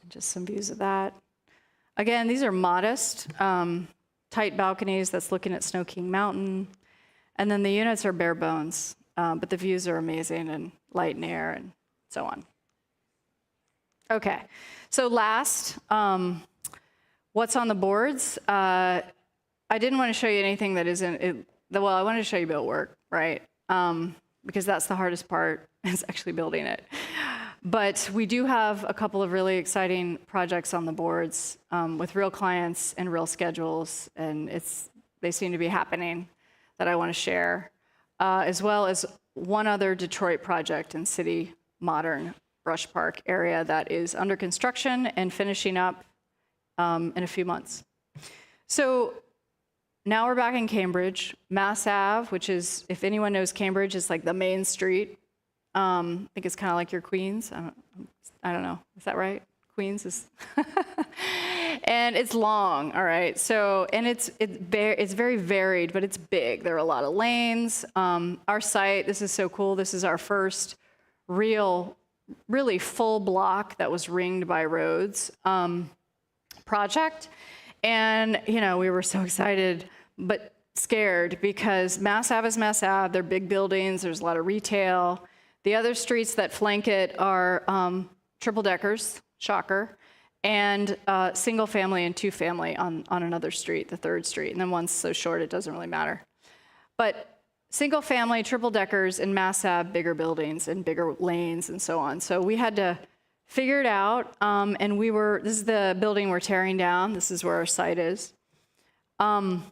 Just some views of that. Again, these are modest, tight balconies that's looking at Snow King Mountain. And then the units are bare bones, but the views are amazing and light and air and so on. Okay, so last, what's on the boards? I didn't want to show you anything that isn't, well, I wanted to show you built work, right? Because that's the hardest part, is actually building it. But we do have a couple of really exciting projects on the boards with real clients and real schedules, and they seem to be happening that I want to share, as well as one other Detroit project in City Modern Brush Park area that is under construction and finishing up in a few months. So now we're back in Cambridge, Mass Ave, which is, if anyone knows Cambridge, is like the main street. I think it's kind of like your Queens. I don't know. Is that right? Queens is. And it's long, all right? So, and it's very varied, but it's big. There are a lot of lanes. Our site, this is so cool. This is our first really full block that was ringed by roads project. And, you know, we were so excited, but scared because Mass Ave is Mass Ave. They're big buildings. There's a lot of retail. The other streets that flank it are triple deckers, shocker, and single family and two family on another street, the third street. And then one's so short it doesn't really matter. But single family, triple deckers, and Mass Ave, bigger buildings and bigger lanes and so on. So we had to figure it out. And this is the building we're tearing down. This is where our site is. Some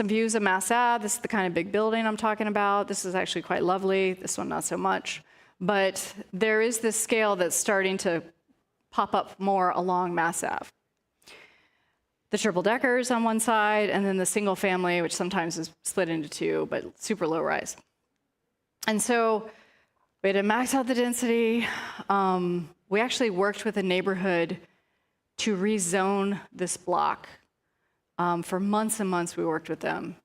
views of Mass Ave. This is the kind of big building I'm talking about. This is actually quite lovely. This one, not so much. But there is this scale that's starting to pop up more along Mass Ave. The triple deckers on one side, and then the single family, which sometimes is split into two, but super low rise. And so we had to max out the density. We actually worked with a neighborhood to rezone this block. For months and months, we worked with them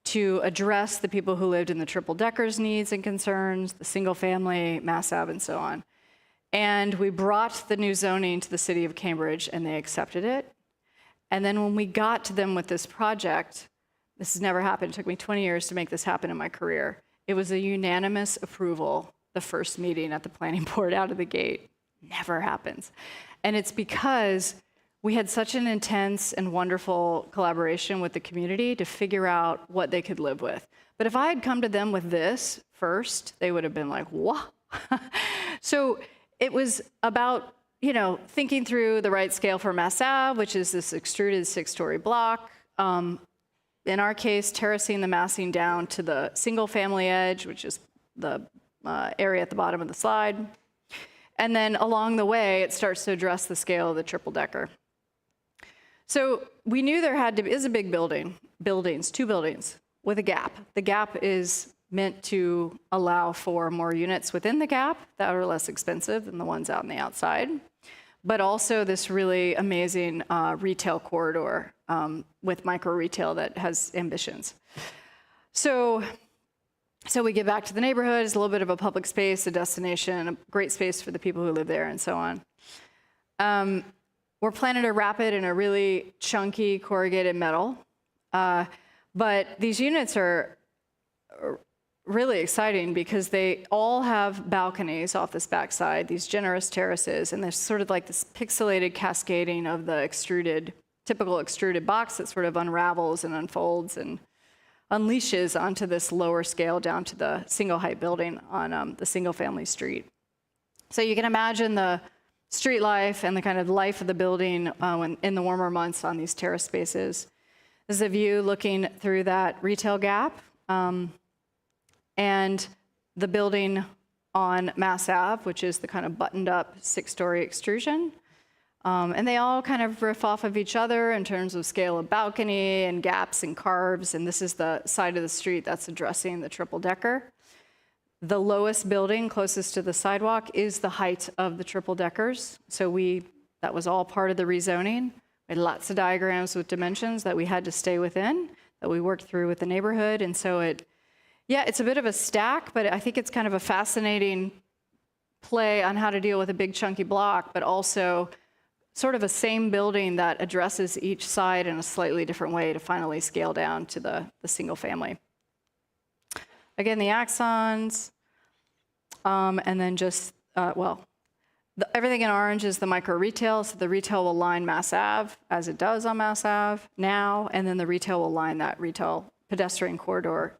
to address the people who lived in the triple deckers' needs and concerns, the single family, Mass Ave, and so on. And we brought the new zoning to the city of Cambridge, and they accepted it. And then when we got to them with this project, this has never happened. It took me 20 years to make this happen in my career. It was a unanimous approval the first meeting at the planning board out of the gate. Never happens. And it's because we had such an intense and wonderful collaboration with the community to figure out what they could live with. But if I had come to them with this first, they would have been like, what? So it was about, you know, thinking through the right scale for Mass Ave, which is this extruded 6-story block. In our case, terracing the massing down to the single family edge, which is the area at the bottom of the slide. And then along the way, it starts to address the scale of the triple decker. So we knew there had to be, is a big buildings, two buildings with a gap. The gap is meant to allow for more units within the gap that are less expensive than the ones out on the outside, but also this really amazing retail corridor with micro retail that has ambitions. So we get back to the neighborhood. It's a little bit of a public space, a destination, a great space for the people who live there and so on. We're planning to wrap it in a really chunky corrugated metal. But these units are really exciting because they all have balconies off this backside, these generous terraces, and there's sort of like this pixelated cascading of the typical extruded box that sort of unravels and unfolds and unleashes onto this lower scale down to the single height building on the single family street. So you can imagine the street life and the kind of life of the building when in the warmer months on these terrace spaces. This is a view looking through that retail gap and the building on Mass Ave, which is the kind of buttoned up 6-story extrusion. And they all kind of riff off of each other in terms of scale of balcony and gaps and carves. And this is the side of the street that's addressing the triple decker. The lowest building closest to the sidewalk is the height of the triple deckers. So that was all part of the rezoning. We had lots of diagrams with dimensions that we had to stay within, that we worked through with the neighborhood. And so it's a bit of a stack, but I think it's kind of a fascinating play on how to deal with a big chunky block, but also sort of a same building that addresses each side in a slightly different way to finally scale down to the single family. Again, the axons, and then just, everything in orange is the micro retail, so the retail will line Mass Ave, as it does on Mass Ave now, and then the retail will line that retail pedestrian corridor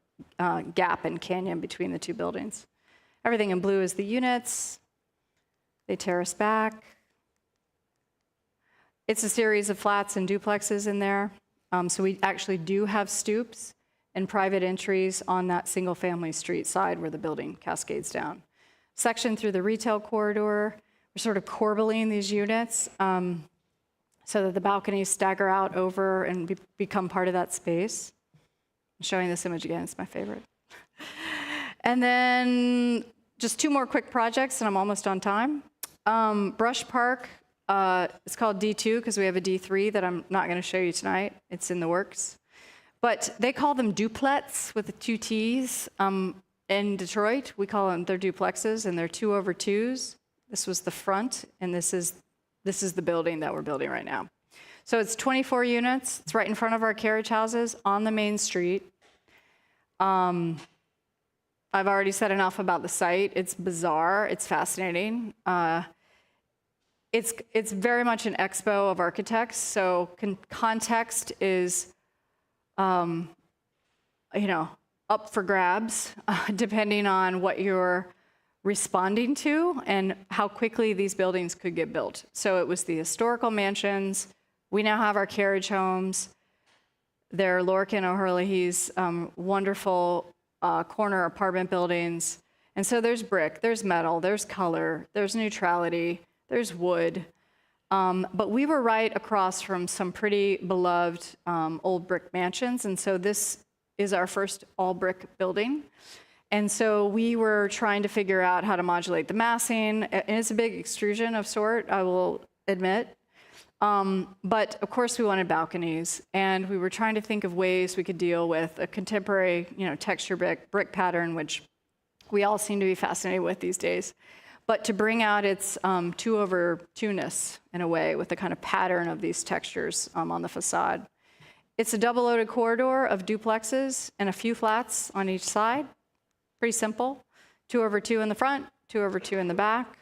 gap and canyon between the two buildings. Everything in blue is the units. They terrace back. It's a series of flats and duplexes in there. So we actually do have stoops and private entries on that single family street side where the building cascades down. Section through the retail corridor, we're sort of corbelling these units so that the balconies stagger out over and become part of that space. I'm showing this image again, it's my favorite. And then just two more quick projects and I'm almost on time. Brush Park It's called D2 because we have a D3 that I'm not going to show you tonight. It's in the works. But they call them duplex with the 2 T's. In Detroit, we call them, they're duplexes, and they're 2/2s. This was the front, and this is the building that we're building right now. So it's 24 units. It's right in front of our carriage houses on the main street. I've already said enough about the site. It's bizarre. It's fascinating. It's very much an expo of architects. So context is, up for grabs, depending on what you're responding to and how quickly these buildings could get built. So it was the historical mansions. We now have our carriage homes. They're Lorcan O'Hurley's wonderful corner apartment buildings. And so there's brick, there's metal, there's color, there's neutrality, there's wood. But we were right across from some pretty beloved old brick mansions. And so this is our first all brick building. And so we were trying to figure out how to modulate the massing. And it's a big extrusion of sort, I will admit. But of course we wanted balconies, and we were trying to think of ways we could deal with a contemporary, texture brick pattern, which we all seem to be fascinated with these days. But to bring out its 2/2-ness in a way with the kind of pattern of these textures on the facade. It's a double-loaded corridor of duplexes and a few flats on each side. Pretty simple. 2/2 in the front, 2/2 in the back.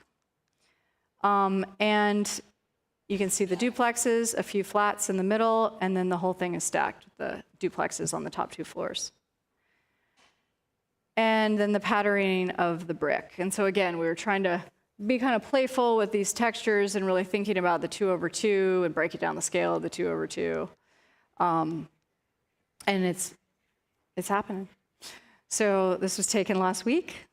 And you can see the duplexes, a few flats in the middle, and then the whole thing is stacked, the duplexes on the top 2 floors. And then the patterning of the brick. And so again, we were trying to be kind of playful with these textures and really thinking about the 2/2 and breaking down the scale of the 2/2. And it's happening. So this was taken last week.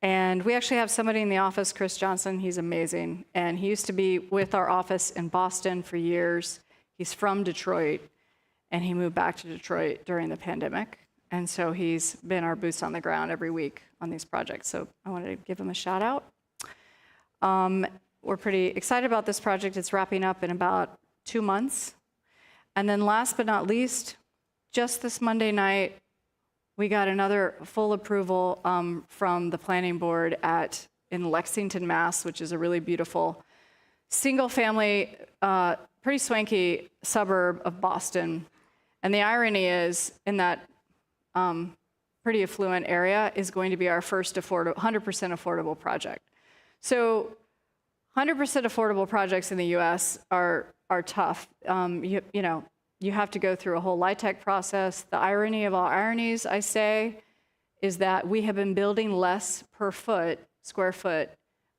And we actually have somebody in the office, Chris Johnson. He's amazing. And he used to be with our office in Boston for years. He's from Detroit, and he moved back to Detroit during the pandemic. And so he's been our boots on the ground every week on these projects. So I wanted to give him a shout out. We're pretty excited about this project. It's wrapping up in about 2 months. And then last but not least, just this Monday night, we got another full approval from the planning board in Lexington, Mass., which is a really beautiful single-family, pretty swanky suburb of Boston. And the irony is, in that pretty affluent area, is going to be our first 100% affordable project. So 100% affordable projects in the U.S. are tough. You have to go through a whole LIHTC process. The irony of all ironies, I say, is that we have been building less per square foot,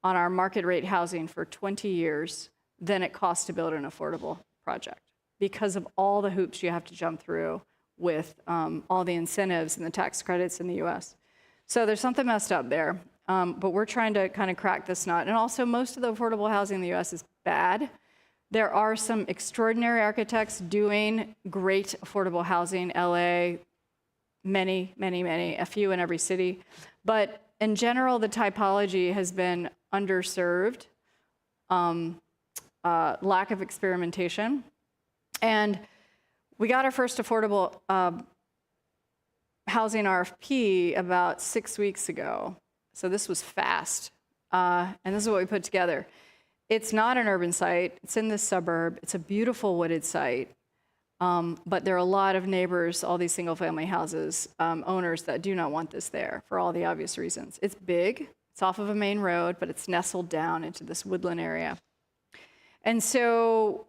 on our market rate housing for 20 years than it costs to build an affordable project because of all the hoops you have to jump through with all the incentives and the tax credits in the US. So there's something messed up there. But we're trying to kind of crack this nut. And also, most of the affordable housing in the US is bad. There are some extraordinary architects doing great affordable housing, LA, many, a few in every city. But in general, the typology has been underserved, lack of experimentation. And we got our first affordable housing RFP about 6 weeks ago. So this was fast. And this is what we put together. It's not an urban site. It's in this suburb. It's a beautiful wooded site. But there are a lot of neighbors, all these single-family houses, owners that do not want this there for all the obvious reasons. It's big. It's off of a main road, but it's nestled down into this woodland area. And so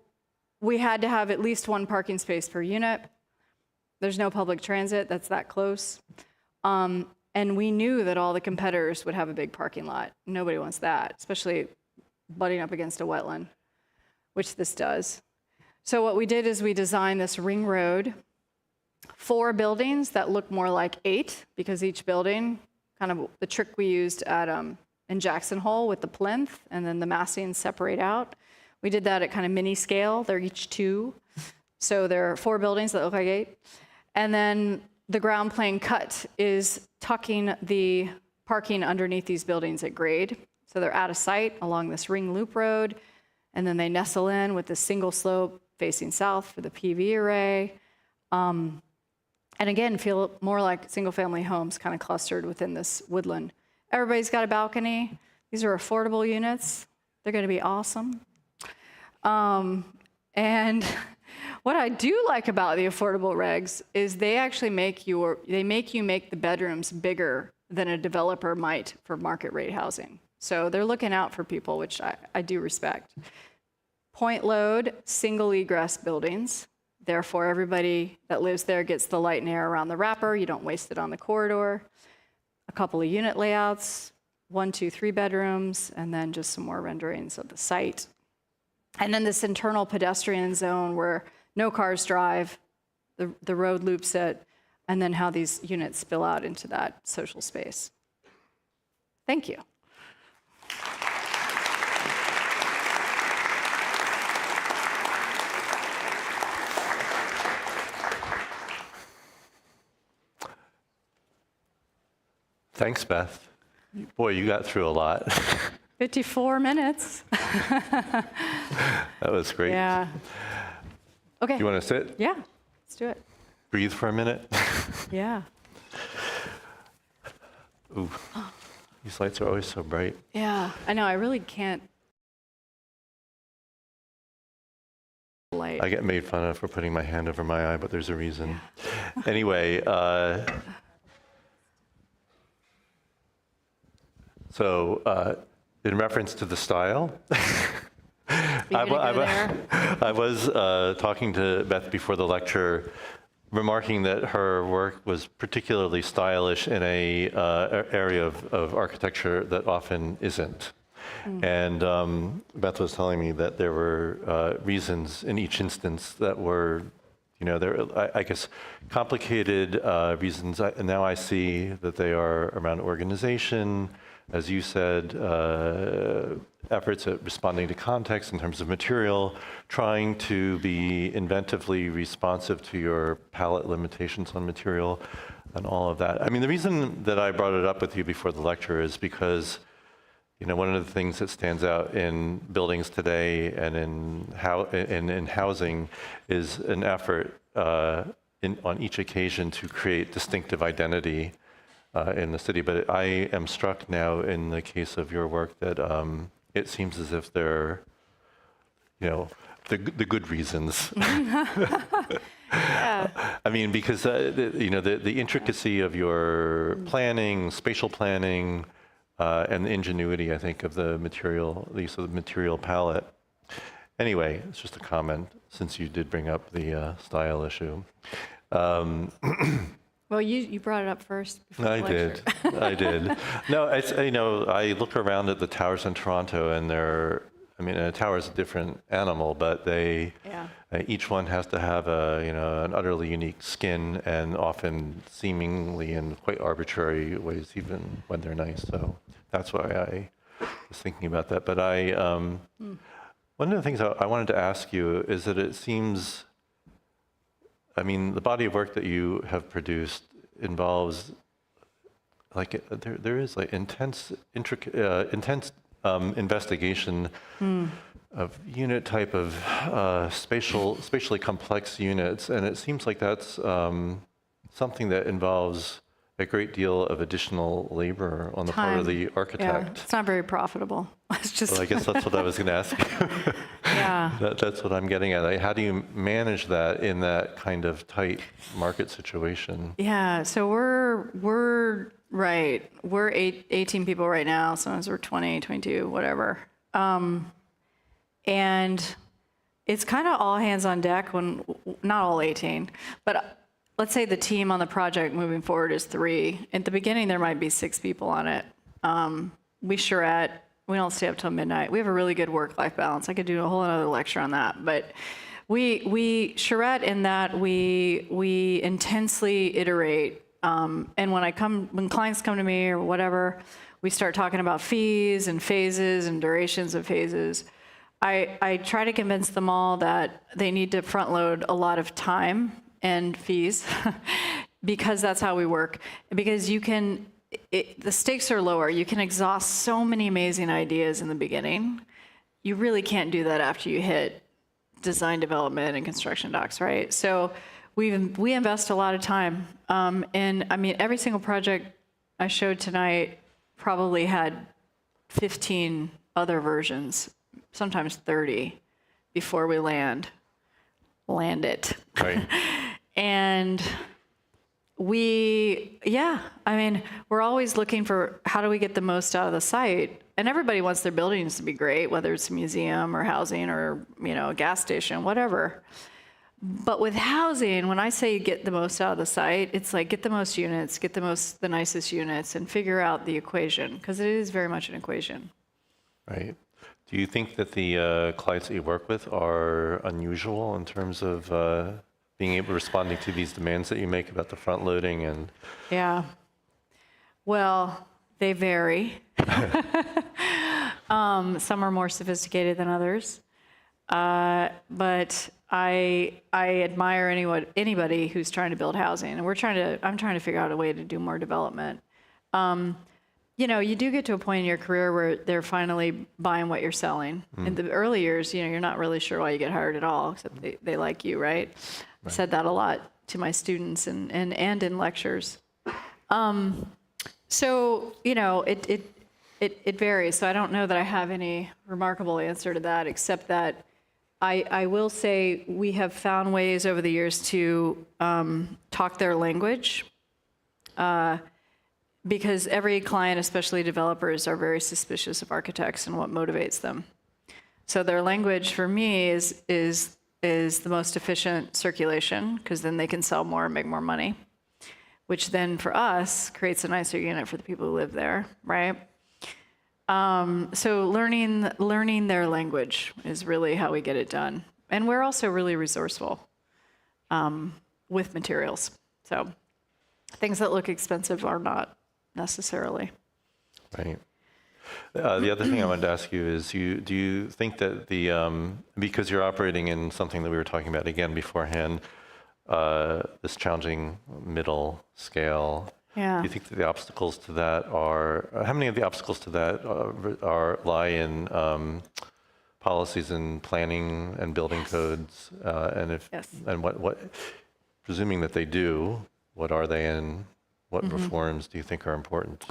we had to have at least 1 parking space per unit. There's no public transit that's that close. And we knew that all the competitors would have a big parking lot. Nobody wants that, especially butting up against a wetland, which this does. So what we did is we designed this ring road, 4 buildings that look more like 8, because each building, kind of the trick we used in Jackson Hole with the plinth, and then the massings separate out. We did that at kind of mini scale. They're each 2. So there are 4 buildings that look like 8. And then the ground plane cut is tucking the parking underneath these buildings at grade. So they're out of sight along this ring loop road, and then they nestle in with this single slope facing south for the PV array. And again, feel more like single-family homes kind of clustered within this woodland. Everybody's got a balcony. These are affordable units. They're going to be awesome. And what I do like about the affordable regs is they actually make you make the bedrooms bigger than a developer might for market rate housing. So they're looking out for people, which I do respect. Point load, single egress buildings. Therefore, everybody that lives there gets the light and air around the wrapper. You don't waste it on the corridor. A couple of unit layouts, 1, 2, 3 bedrooms, and then just some more renderings of the site. And then this internal pedestrian zone where no cars drive, the road loops it, and then how these units spill out into that social space. Thank you. Thanks, Beth. Boy, you got through a lot. 54 minutes. That was great. Yeah. Okay. You want to sit? Yeah, let's do it. Breathe for a minute? Yeah. Ooh, these lights are always so bright. Yeah, I know, I really can't. Light. I get made fun of for putting my hand over my eye, but there's a reason. Yeah. Anyway, so in reference to the style, I was talking to Beth before the lecture, remarking that her work was particularly stylish in a area of architecture that often isn't. And Beth was telling me that there were reasons in each instance that were, I guess, complicated reasons. Now I see that they are around organization, as you said, efforts at responding to context in terms of material, trying to be inventively responsive to your palette limitations on material, and all of that. I mean, the reason that I brought it up with you before the lecture is because, one of the things that stands out in buildings today and in housing is an effort on each occasion to create distinctive identity in the city. But I am struck now in the case of your work that it seems as if they're, the good reasons. Yeah. I mean, because the intricacy of your planning, spatial planning, and the ingenuity, I think, of the use of the material palette. Anyway, it's just a comment since you did bring up the style issue. Well, you brought it up first. I did. No, I look around at the towers in Toronto, and a tower is a different animal, but each one has to have an utterly unique skin, and often seemingly in quite arbitrary ways, even when they're nice. So that's why I was thinking about that. But one of the things I wanted to ask you is that it seems, the body of work that you have produced involves, there is intense investigation of unit type of spatially complex units, and it seems like that's something that involves a great deal of additional labor on the part of the architect. Yeah, it's not very profitable. It's just. Well, I guess that's what I was going to ask you. Yeah. That's what I'm getting at. How do you manage that in that kind of tight market situation? Yeah. So we're 18 people right now. Sometimes we're 20, 22, whatever. And it's kind of all hands on deck when, not all 18, but let's say the team on the project moving forward is 3. At the beginning, there might be 6 people on it. We charrette. We don't stay up till midnight. We have a really good work-life balance. I could do a whole other lecture on that. But we charrette in that we intensely iterate. And when clients come to me or whatever, we start talking about fees and phases and durations of phases. I try to convince them all that they need to front load a lot of time and fees because that's how we work. Because you can the stakes are lower. You can exhaust so many amazing ideas in the beginning. You really can't do that after you hit design development and construction docs, right? So we invest a lot of time. And I mean, every single project I showed tonight probably had 15 other versions, sometimes 30, before we land it. Right. And I mean, we're always looking for how do we get the most out of the site? And everybody wants their buildings to be great, whether it's a museum or housing or, a gas station, whatever. But with housing, when I say get the most out of the site, it's like get the most units, get the nicest units, and figure out the equation, because it is very much an equation. Right. Do you think that the clients that you work with are unusual in terms of being able responding to these demands that you make about the front loading and? Yeah. Well, they vary. Some are more sophisticated than others. But I admire anybody who's trying to build housing, and I'm trying to figure out a way to do more development. You do get to a point in your career where they're finally buying what you're selling. In the early years, you're not really sure why you get hired at all, except they like you, right? I said that a lot to my students and in lectures. So, it varies. So I don't know that I have any remarkable answer to that, except that I will say we have found ways over the years to talk their language, because every client, especially developers, are very suspicious of architects and what motivates them. So their language for me is the most efficient circulation, because then they can sell more and make more money, which then for us creates a nicer unit for the people who live there, right? So learning their language is really how we get it done. And we're also really resourceful with materials. So things that look expensive are not necessarily. Right. The other thing I wanted to ask you is, do you think that because you're operating in something that we were talking about again beforehand, this challenging middle scale, Yeah. do you think that the obstacles to that how many of the obstacles to that lie in policies and planning and building codes? And what, presuming that they do, what are they, and what reforms do you think are important?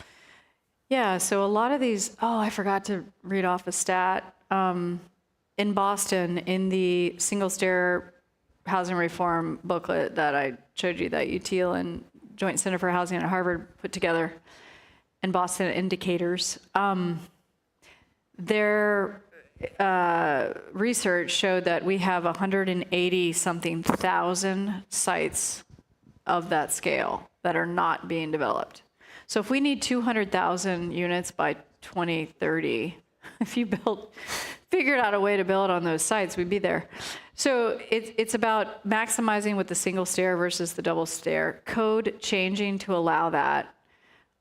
Yeah, so a lot of these, I forgot to read off a stat. In Boston, in the single stair housing reform booklet that I showed you, that UTIL and Joint Center for Housing at Harvard put together, and Boston Indicators, their research showed that we have 180-something thousand sites of that scale that are not being developed. So if we need 200,000 units by 2030, if you figured out a way to build on those sites, we'd be there. So it's about maximizing with the single stair versus the double stair, code changing to allow that,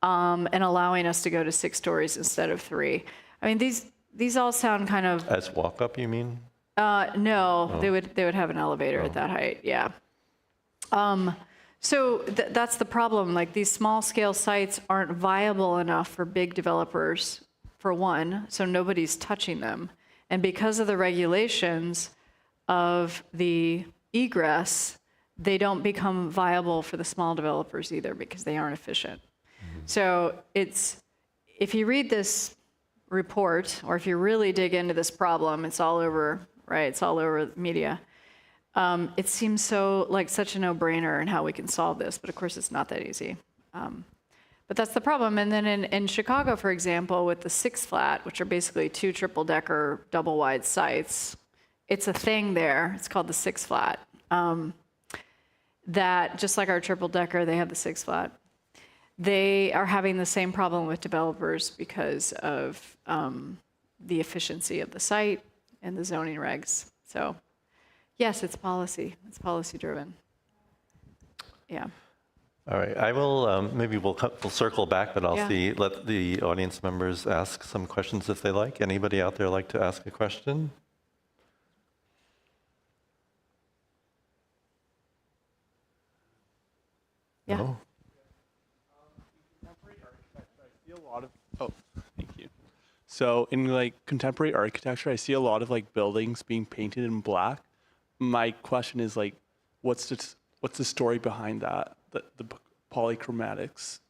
and allowing us to go to 6 stories instead of 3. I mean, these all sound kind of... As walk-up, you mean? No, oh. They would have an elevator at that height, yeah. So that's the problem. Like, these small scale sites aren't viable enough for big developers, for one, so nobody's touching them. And because of the regulations of the egress, they don't become viable for the small developers either, because they aren't efficient. So if you read this report, or if you really dig into this problem, it's all over, right? It's all over the media. It seems such a no-brainer in how we can solve this, but of course it's not that easy. But that's the problem. And then in Chicago, for example, with the 6-flat, which are basically 2 triple-decker double-wide sites, it's a thing there. It's called the 6-flat. That, just like our triple-decker, they have the 6-flat. They are having the same problem with developers because of the efficiency of the site and the zoning regs. So, yes, it's policy. It's policy-driven. Yeah. All right. I will, maybe we'll circle back, but I'll let the audience members ask some questions if they like. Anybody out there like to ask a question? Yeah. No? So in like contemporary architecture, I see a lot of like buildings being painted in black. My question is like, what's the story behind that? The polychromatics,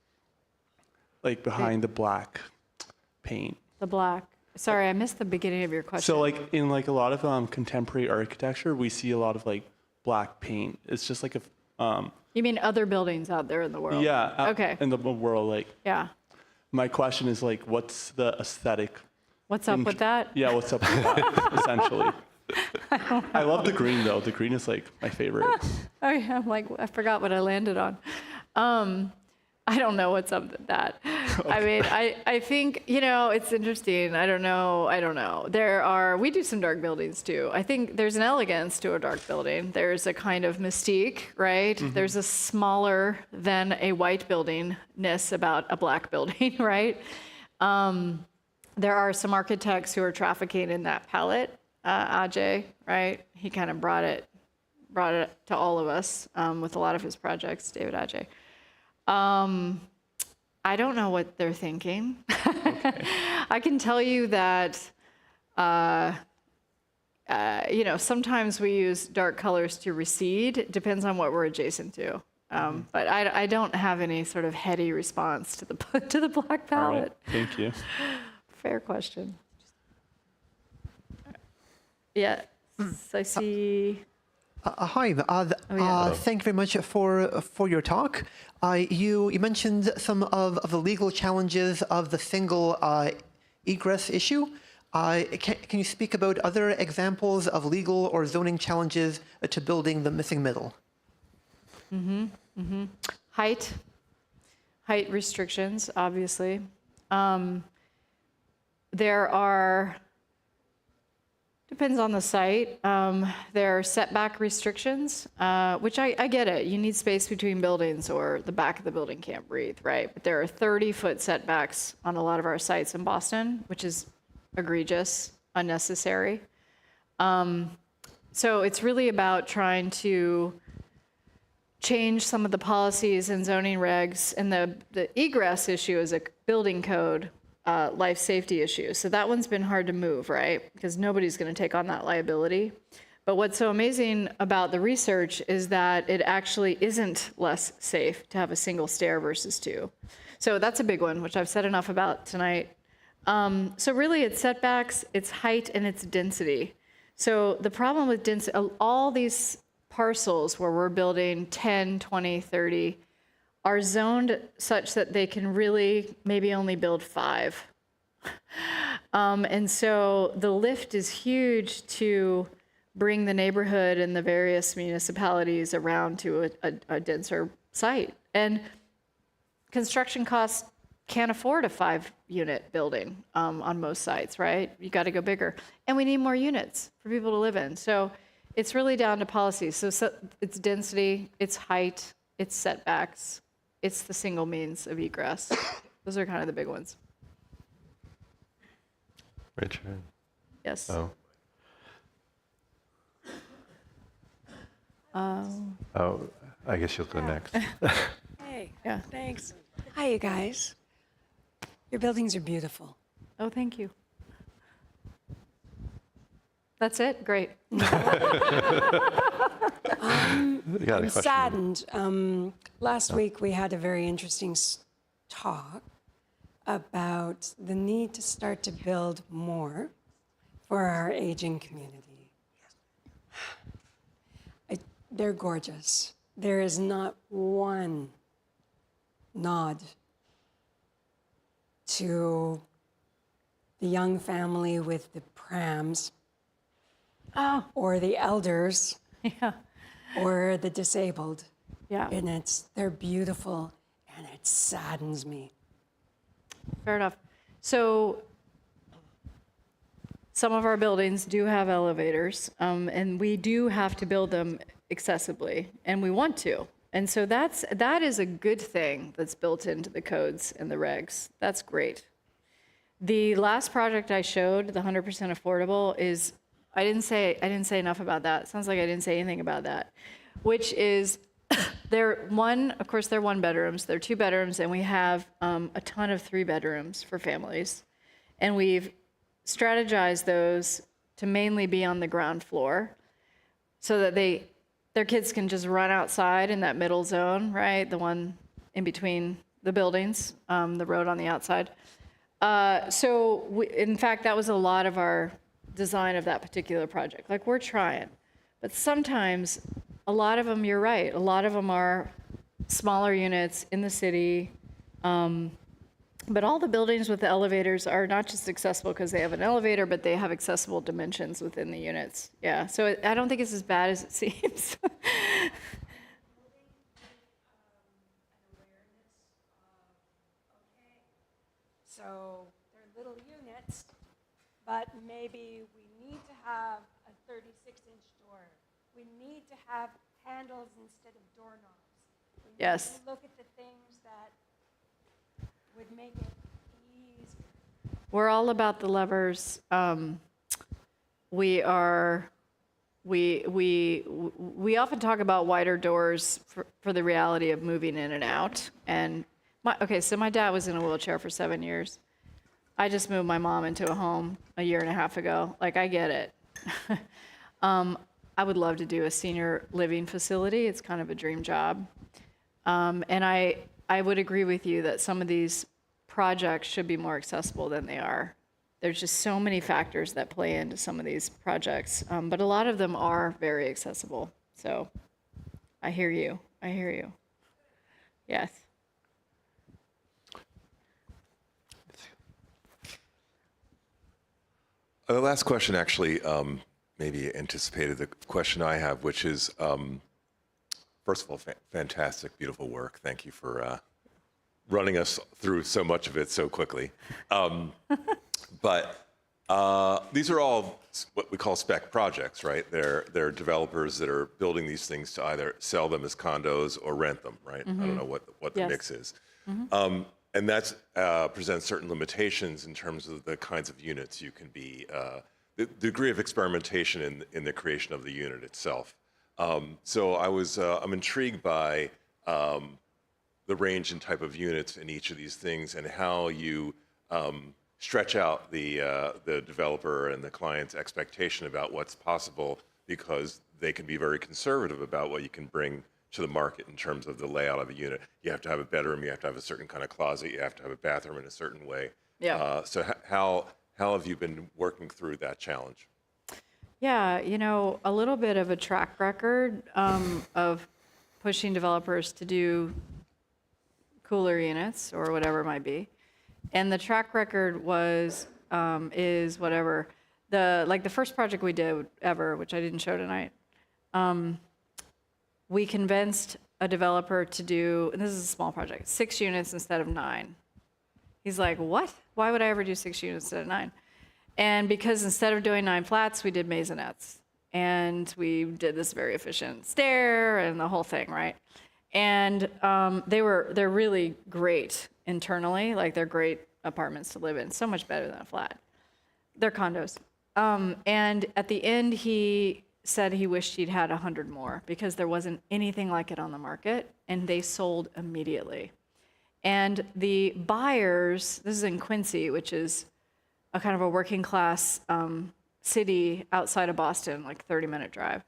like behind the black paint. The black. Sorry, I missed the beginning of your question. So like in like a lot of contemporary architecture, we see a lot of like black paint. It's just like You mean other buildings out there in the world? yeah. Okay. In the world, like. Yeah. My question is like, what's the aesthetic? What's up with that? Yeah, what's up with that? Essentially. I love the green though. The green is like my favorite. Oh yeah, I'm like, I forgot what I landed on. I don't know what's up with that. Okay. I mean, I think, it's interesting. I don't know. We do some dark buildings too. I think there's an elegance to a dark building. There's a kind of mystique, right? Mm-hmm. There's a smaller than a white buildingness about a black building, right? There are some architects who are trafficking in that palette. Ajay, right? He kind of brought it to all of us with a lot of his projects, David Ajay. I don't know what they're thinking. Okay. I can tell you that, sometimes we use dark colors to recede. It depends on what we're adjacent to. But I don't have any sort of heady response to the black palette. Right. Thank you. Fair question. Yeah, so I see. Hi, thank you very much for your talk. You mentioned some of the legal challenges of the single egress issue. Can you speak about other examples of legal or zoning challenges to building the missing middle? Height restrictions, obviously. There are. Depends on the site. There are setback restrictions, which I get it. You need space between buildings or the back of the building can't breathe, right? But there are 30-foot setbacks on a lot of our sites in Boston, which is egregious, unnecessary. So it's really about trying to change some of the policies and zoning regs, and the egress issue is a building code life safety issue. So that one's been hard to move, right? Because nobody's going to take on that liability. But what's so amazing about the research is that it actually isn't less safe to have a single stair versus two. So that's a big one, which I've said enough about tonight. So really it's setbacks, it's height, and it's density. So the problem with density, all these parcels where we're building 10, 20, 30, are zoned such that they can really maybe only build 5. And so the lift is huge to bring the neighborhood and the various municipalities around to a denser site. And construction costs can't afford a 5-unit building on most sites, right? You got to go bigger. And we need more units for people to live in. So it's really down to policy. So it's density, it's height, it's setbacks. It's the single means of egress. Those are kind of the big ones. Richard? Yes. Oh. I guess you'll go next. Hey, Yeah. thanks. Hi, you guys. Your buildings are beautiful. Oh, thank you. That's it? Great. I'm saddened. Last week we had a very interesting talk about the need to start to build more for our aging community. They're gorgeous. There is not one nod to the young family with the prams, or the elders, Yeah. or the disabled. Yeah. And they're beautiful, and it saddens me. Fair enough. So some of our buildings do have elevators, and we do have to build them accessibly, and we want to. And so that is a good thing that's built into the codes and the regs. That's great. The last project I showed, the 100% affordable, is I didn't say enough about that. Sounds like I didn't say anything about that, which is of course they're 1 bedrooms, they're 2 bedrooms, and we have a ton of 3 bedrooms for families. And we've strategized those to mainly be on the ground floor so that their kids can just run outside in that middle zone, right? The one in between the buildings, the road on the outside. In fact, that was a lot of our design of that particular project. Like, we're trying. But sometimes, a lot of them, you're right, a lot of them are smaller units in the city. But all the buildings with the elevators are not just accessible because they have an elevator, but they have accessible dimensions within the units. Yeah, so I don't think it's as bad as it seems. So they're little units, but maybe we need to have a 36-inch door. We need to have handles instead of doorknobs. We need Yes. to look at the things that would make it easier. We're all about the levers. We often talk about wider doors for the reality of moving in and out. And so my dad was in a wheelchair for 7 years. I just moved my mom into a home a year and a half ago. Like, I get it. I would love to do a senior living facility. It's kind of a dream job. And I would agree with you that some of these projects should be more accessible than they are. There's just so many factors that play into some of these projects, but a lot of them are very accessible. So I hear you. I hear you. Yes. The last question actually maybe anticipated the question I have, which is, first of all, fantastic, beautiful work. Thank you for running us through so much of it so quickly. But these are all what we call spec projects, right? They're developers that are building these things to either sell them as condos or rent them, right? I don't know what the Yes. mix is. And that presents certain limitations in terms of the kinds of units you can be, the degree of experimentation in the creation of the unit itself. So I'm intrigued by the range and type of units in each of these things and how you stretch out the developer and the client's expectation about what's possible, because they can be very conservative about what you can bring to the market in terms of the layout of a unit. You have to have a bedroom, you have to have a certain kind of closet, you have to have a bathroom in a certain way. Yeah. So how have you been working through that challenge? Yeah, a little bit of a track record of pushing developers to do cooler units or whatever it might be. And the track record is whatever. The first project we did ever, which I didn't show tonight, we convinced a developer to do, and this is a small project, 6 units instead of 9. He's like, what? Why would I ever do 6 units instead of 9? And because instead of doing 9 flats, we did maisonettes. And we did this very efficient stair and the whole thing, right? And they're really great internally. Like, they're great apartments to live in, so much better than a flat. They're condos. And at the end, he said he wished he'd had 100 more because there wasn't anything like it on the market, and they sold immediately. And the buyers, this is in Quincy, which is a kind of a working class city outside of Boston, like 30-minute drive.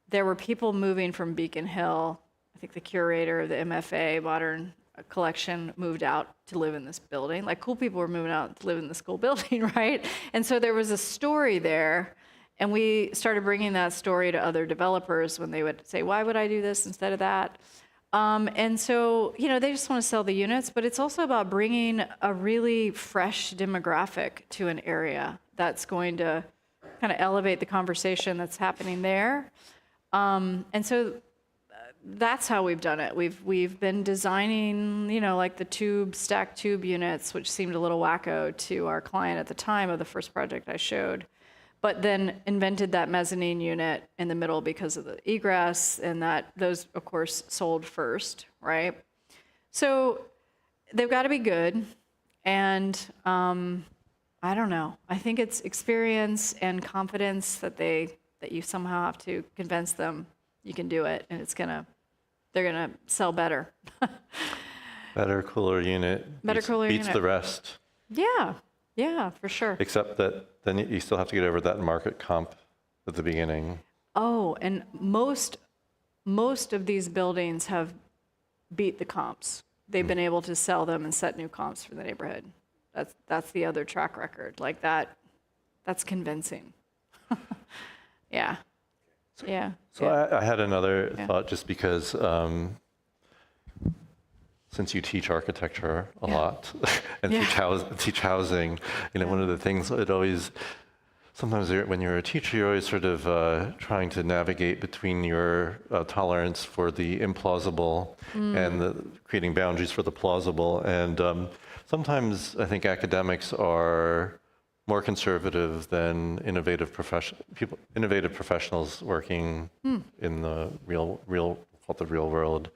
There were people moving from Beacon Hill. I think the curator of the MFA Modern Collection moved out to live in this building. Like, cool people were moving out to live in this cool building, right? And so there was a story there. And we started bringing that story to other developers when they would say, why would I do this instead of that? And so, they just want to sell the units, but it's also about bringing a really fresh demographic to an area that's going to kind of elevate the conversation that's happening there. And so that's how we've done it. We've been designing, like the stacked tube units, which seemed a little wacko to our client at the time of the first project I showed, but then invented that mezzanine unit in the middle because of the egress, and those, of course, sold first, right? So they've got to be good, and I don't know. I think it's experience and confidence that you somehow have to convince them you can do it, and they're gonna sell better. Better, cooler unit. Better, cooler beats unit. the rest. Yeah. Yeah, for sure. Except that then you still have to get over that market comp at the beginning. Oh, and most of these buildings have beat the comps. They've been able to sell them and set new comps for the neighborhood. That's the other track record. Like that's convincing. Yeah. Yeah. So yeah. I had another thought, just because since you teach architecture a lot and teach housing, one of the things it always, sometimes when you're a teacher, you're always sort of trying to navigate between your tolerance for the implausible and creating boundaries for the plausible. And sometimes I think academics are more conservative than innovative professionals working in the real world.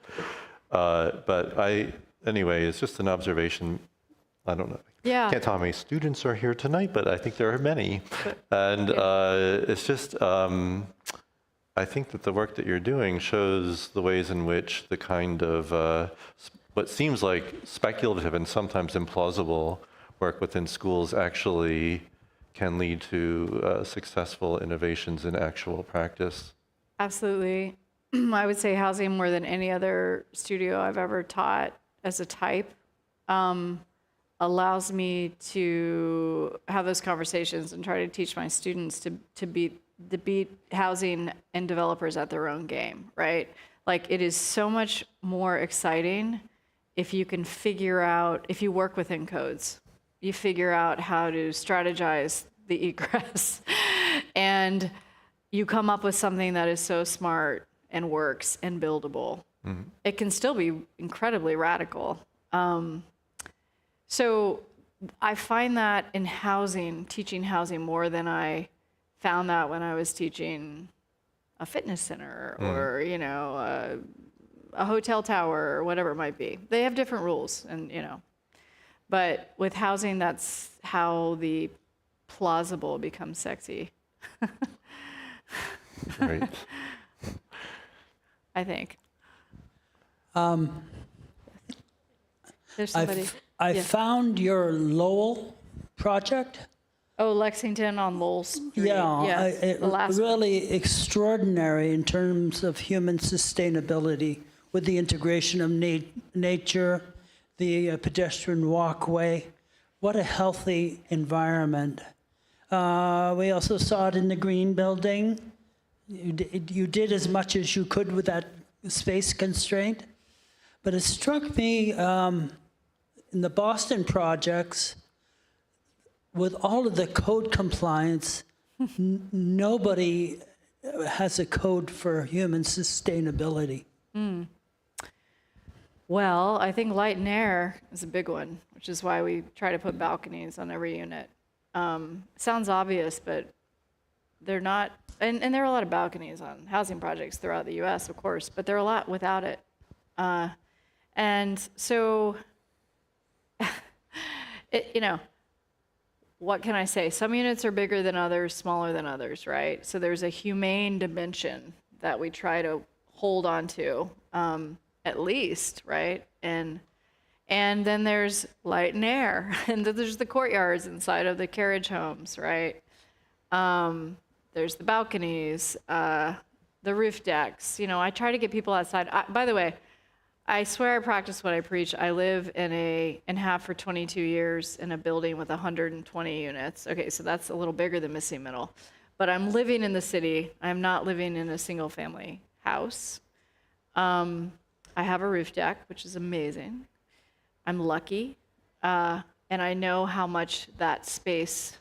But anyway, it's just an observation. I don't know. Yeah. Can't tell how many students are here tonight, but I think there are many. And it's just, I think that the work that you're doing shows the ways in which the kind of what seems like speculative and sometimes implausible work within schools actually can lead to successful innovations in actual practice. Absolutely. I would say housing, more than any other studio I've ever taught as a type, allows me to have those conversations and try to teach my students to beat housing and developers at their own game, right? Like, it is so much more exciting if you can figure out, if you work within codes, you figure out how to strategize the egress and you come up with something that is so smart and works and buildable. It can still be incredibly radical. So I find that in housing, teaching housing, more than I found that when I was teaching a fitness center or, a hotel tower or whatever it might be. They have different rules and, but with housing, that's how the plausible becomes sexy. Right. I think. There's somebody. I found your Lowell project. Oh, Lexington on Lowell Street. Yeah, Yes, the last one. really extraordinary in terms of human sustainability with the integration of nature, the pedestrian walkway. What a healthy environment. We also saw it in the Green Building. You did as much as you could with that space constraint. But it struck me in the Boston projects, with all of the code compliance, nobody has a code for human sustainability. Well, I think light and air is a big one, which is why we try to put balconies on every unit. Sounds obvious, but they're not, and there are a lot of balconies on housing projects throughout the US, of course, but there are a lot without it. And so, what can I say? Some units are bigger than others, smaller than others, right? So there's a humane dimension that we try to hold on to, at least, right? And then there's light and air, and then there's the courtyards inside of the carriage homes, right? There's the balconies, the roof decks. I try to get people outside. By the way, I swear I practice what I preach. I live and have for 22 years in a building with 120 units. Okay, so that's a little bigger than Missing Middle. But I'm living in the city. I'm not living in a single family house. I have a roof deck, which is amazing. I'm lucky. And I know how much that space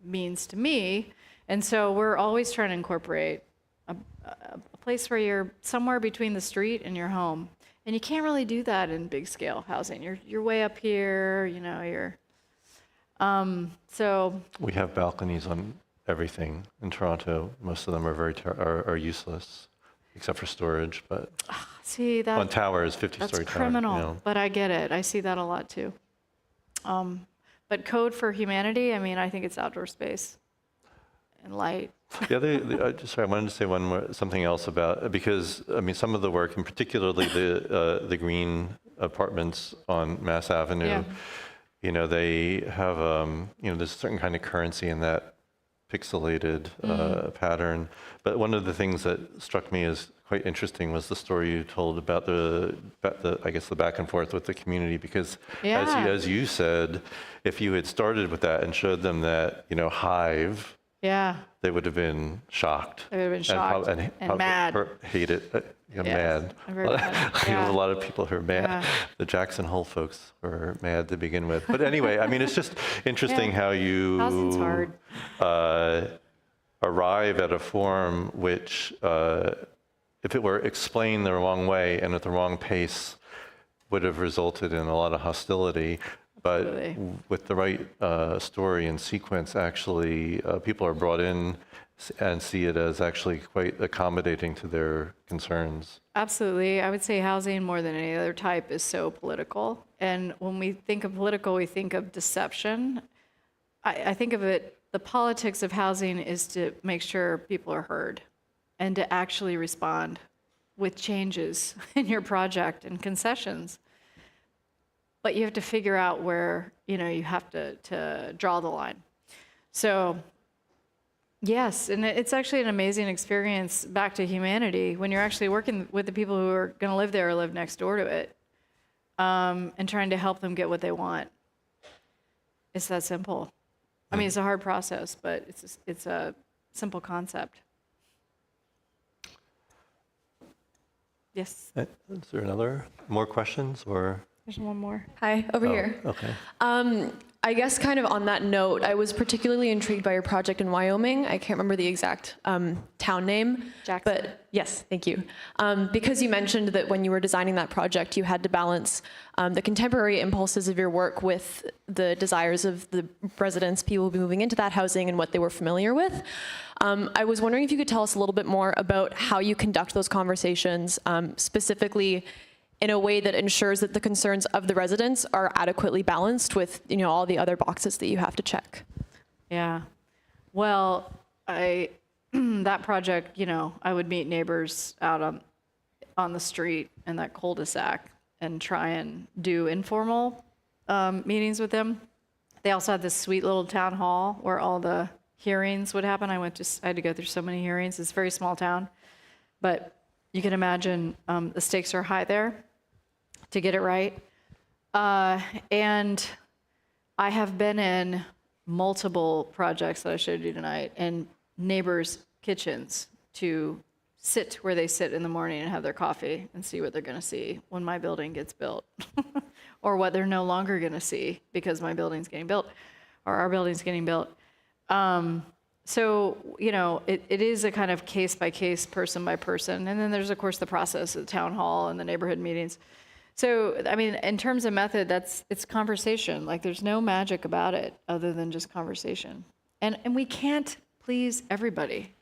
means to me. And so we're always trying to incorporate a place where you're somewhere between the street and your home. And you can't really do that in big scale housing. You're way up here, so. We have balconies on everything in Toronto. Most of them are useless, except for storage, but See, on towers, 50-story towers. that's criminal, but I get it. I see that a lot too. But code for humanity, I think it's outdoor space and light. I wanted to say something else about, because some of the work, and particularly the green apartments on Mass Avenue, they have, there's a certain kind of currency in that pixelated pattern. But one of the things that struck me as quite interesting was the story you told about the I guess the back and forth with the community, because as you said, if you had started with that and showed them that, hive, they would have been shocked. They would have been shocked and mad. Hate it. Mad. A lot of people who are mad. Yeah. The Jackson Hole folks were mad to begin with. But anyway, I mean, it's just interesting how you Housing's hard. Arrive at a form which, if it were explained the wrong way and at the wrong pace, would have resulted in a lot of hostility. But with the right story and sequence, actually, people are brought in and see it as actually quite accommodating to their concerns. Absolutely. I would say housing, more than any other type, is so political. And when we think of political, we think of deception. I think of it, the politics of housing is to make sure people are heard and to actually respond with changes in your project and concessions. But you have to figure out where, you have to draw the line. So, yes, and it's actually an amazing experience back to humanity when you're actually working with the people who are going to live there or live next door to it, and trying to help them get what they want. It's that simple. I mean, it's a hard process, but it's a simple concept. Yes. Is there more questions or? There's one more. Hi, over here. Okay. I guess kind of on that note, I was particularly intrigued by your project in Wyoming. I can't remember the exact town name. Jackson. But yes, thank you. Because you mentioned that when you were designing that project, you had to balance the contemporary impulses of your work with the desires of the residents, people moving into that housing and what they were familiar with. I was wondering if you could tell us a little bit more about how you conduct those conversations, specifically in a way that ensures that the concerns of the residents are adequately balanced with, all the other boxes that you have to check. Yeah. Well, that project, I would meet neighbors out on the street in that cul-de-sac and try and do informal meetings with them. They also had this sweet little town hall where all the hearings would happen. I had to go through so many hearings. It's a very small town, but you can imagine the stakes are high there to get it right. And I have been in multiple projects that I showed you tonight in neighbors' kitchens to sit where they sit in the morning and have their coffee and see what they're going to see when my building gets built or what they're no longer going to see because my building's getting built or our building's getting built. So, it is a kind of case by case, person by person. And then there's, of course, the process of the town hall and the neighborhood meetings. So, I mean, in terms of method, it's conversation. Like, there's no magic about it other than just conversation. And we can't please everybody.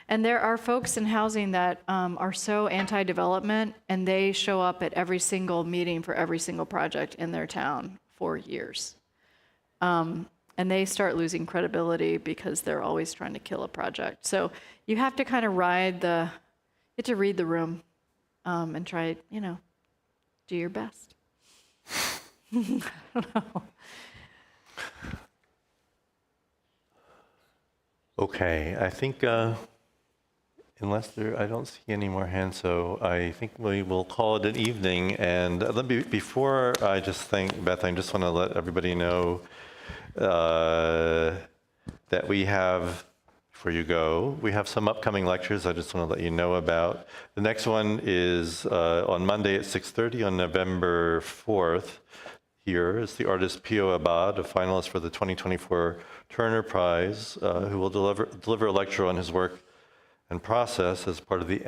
And there are folks in housing that are so anti-development, and they show up at every single meeting for every single project in their town for years. And they start losing credibility because they're always trying to kill a project. So you have to kind of read the room and try, do your best. I don't know. Okay, I think unless I don't see any more hands, so I think we will call it an evening. And before I just thank Beth, I just want to let everybody know that we have, before you go, we have some upcoming lectures I just want to let you know about. The next one is on Monday at 6:30 on November 4th. Here is the artist Pio Abad, a finalist for the 2024 Turner Prize, who will deliver a lecture on his work and process as part of the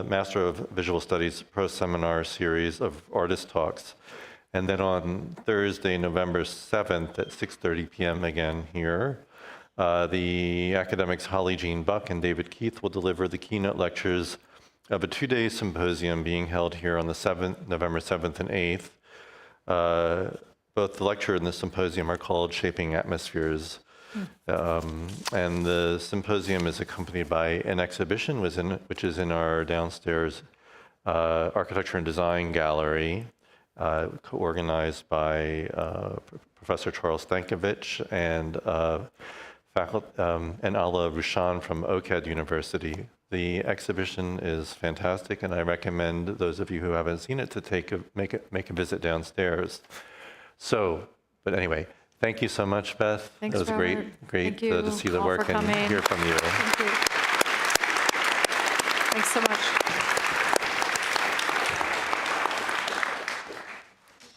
Master of Visual Studies Pro-Seminar series of artist talks. And then on Thursday, November 7th at 6:30 p.m. again here, the academics Holly Jean Buck and David Keith will deliver the keynote lectures of a 2-day symposium being held here on the November 7th and 8th. Both the lecture and the symposium are called Shaping Atmospheres. And the symposium is accompanied by an exhibition which is in our downstairs architecture and design gallery. co-organized by Professor Charles Stankiewicz and and Ala Rushan from OCAD University. The exhibition is fantastic, and I recommend those of you who haven't seen it to make a visit downstairs. So, but anyway, thank you so much, Beth. Thanks, it was Robert. great Thank you to see the all work for and coming. hear from you. Thank you. Thanks so much.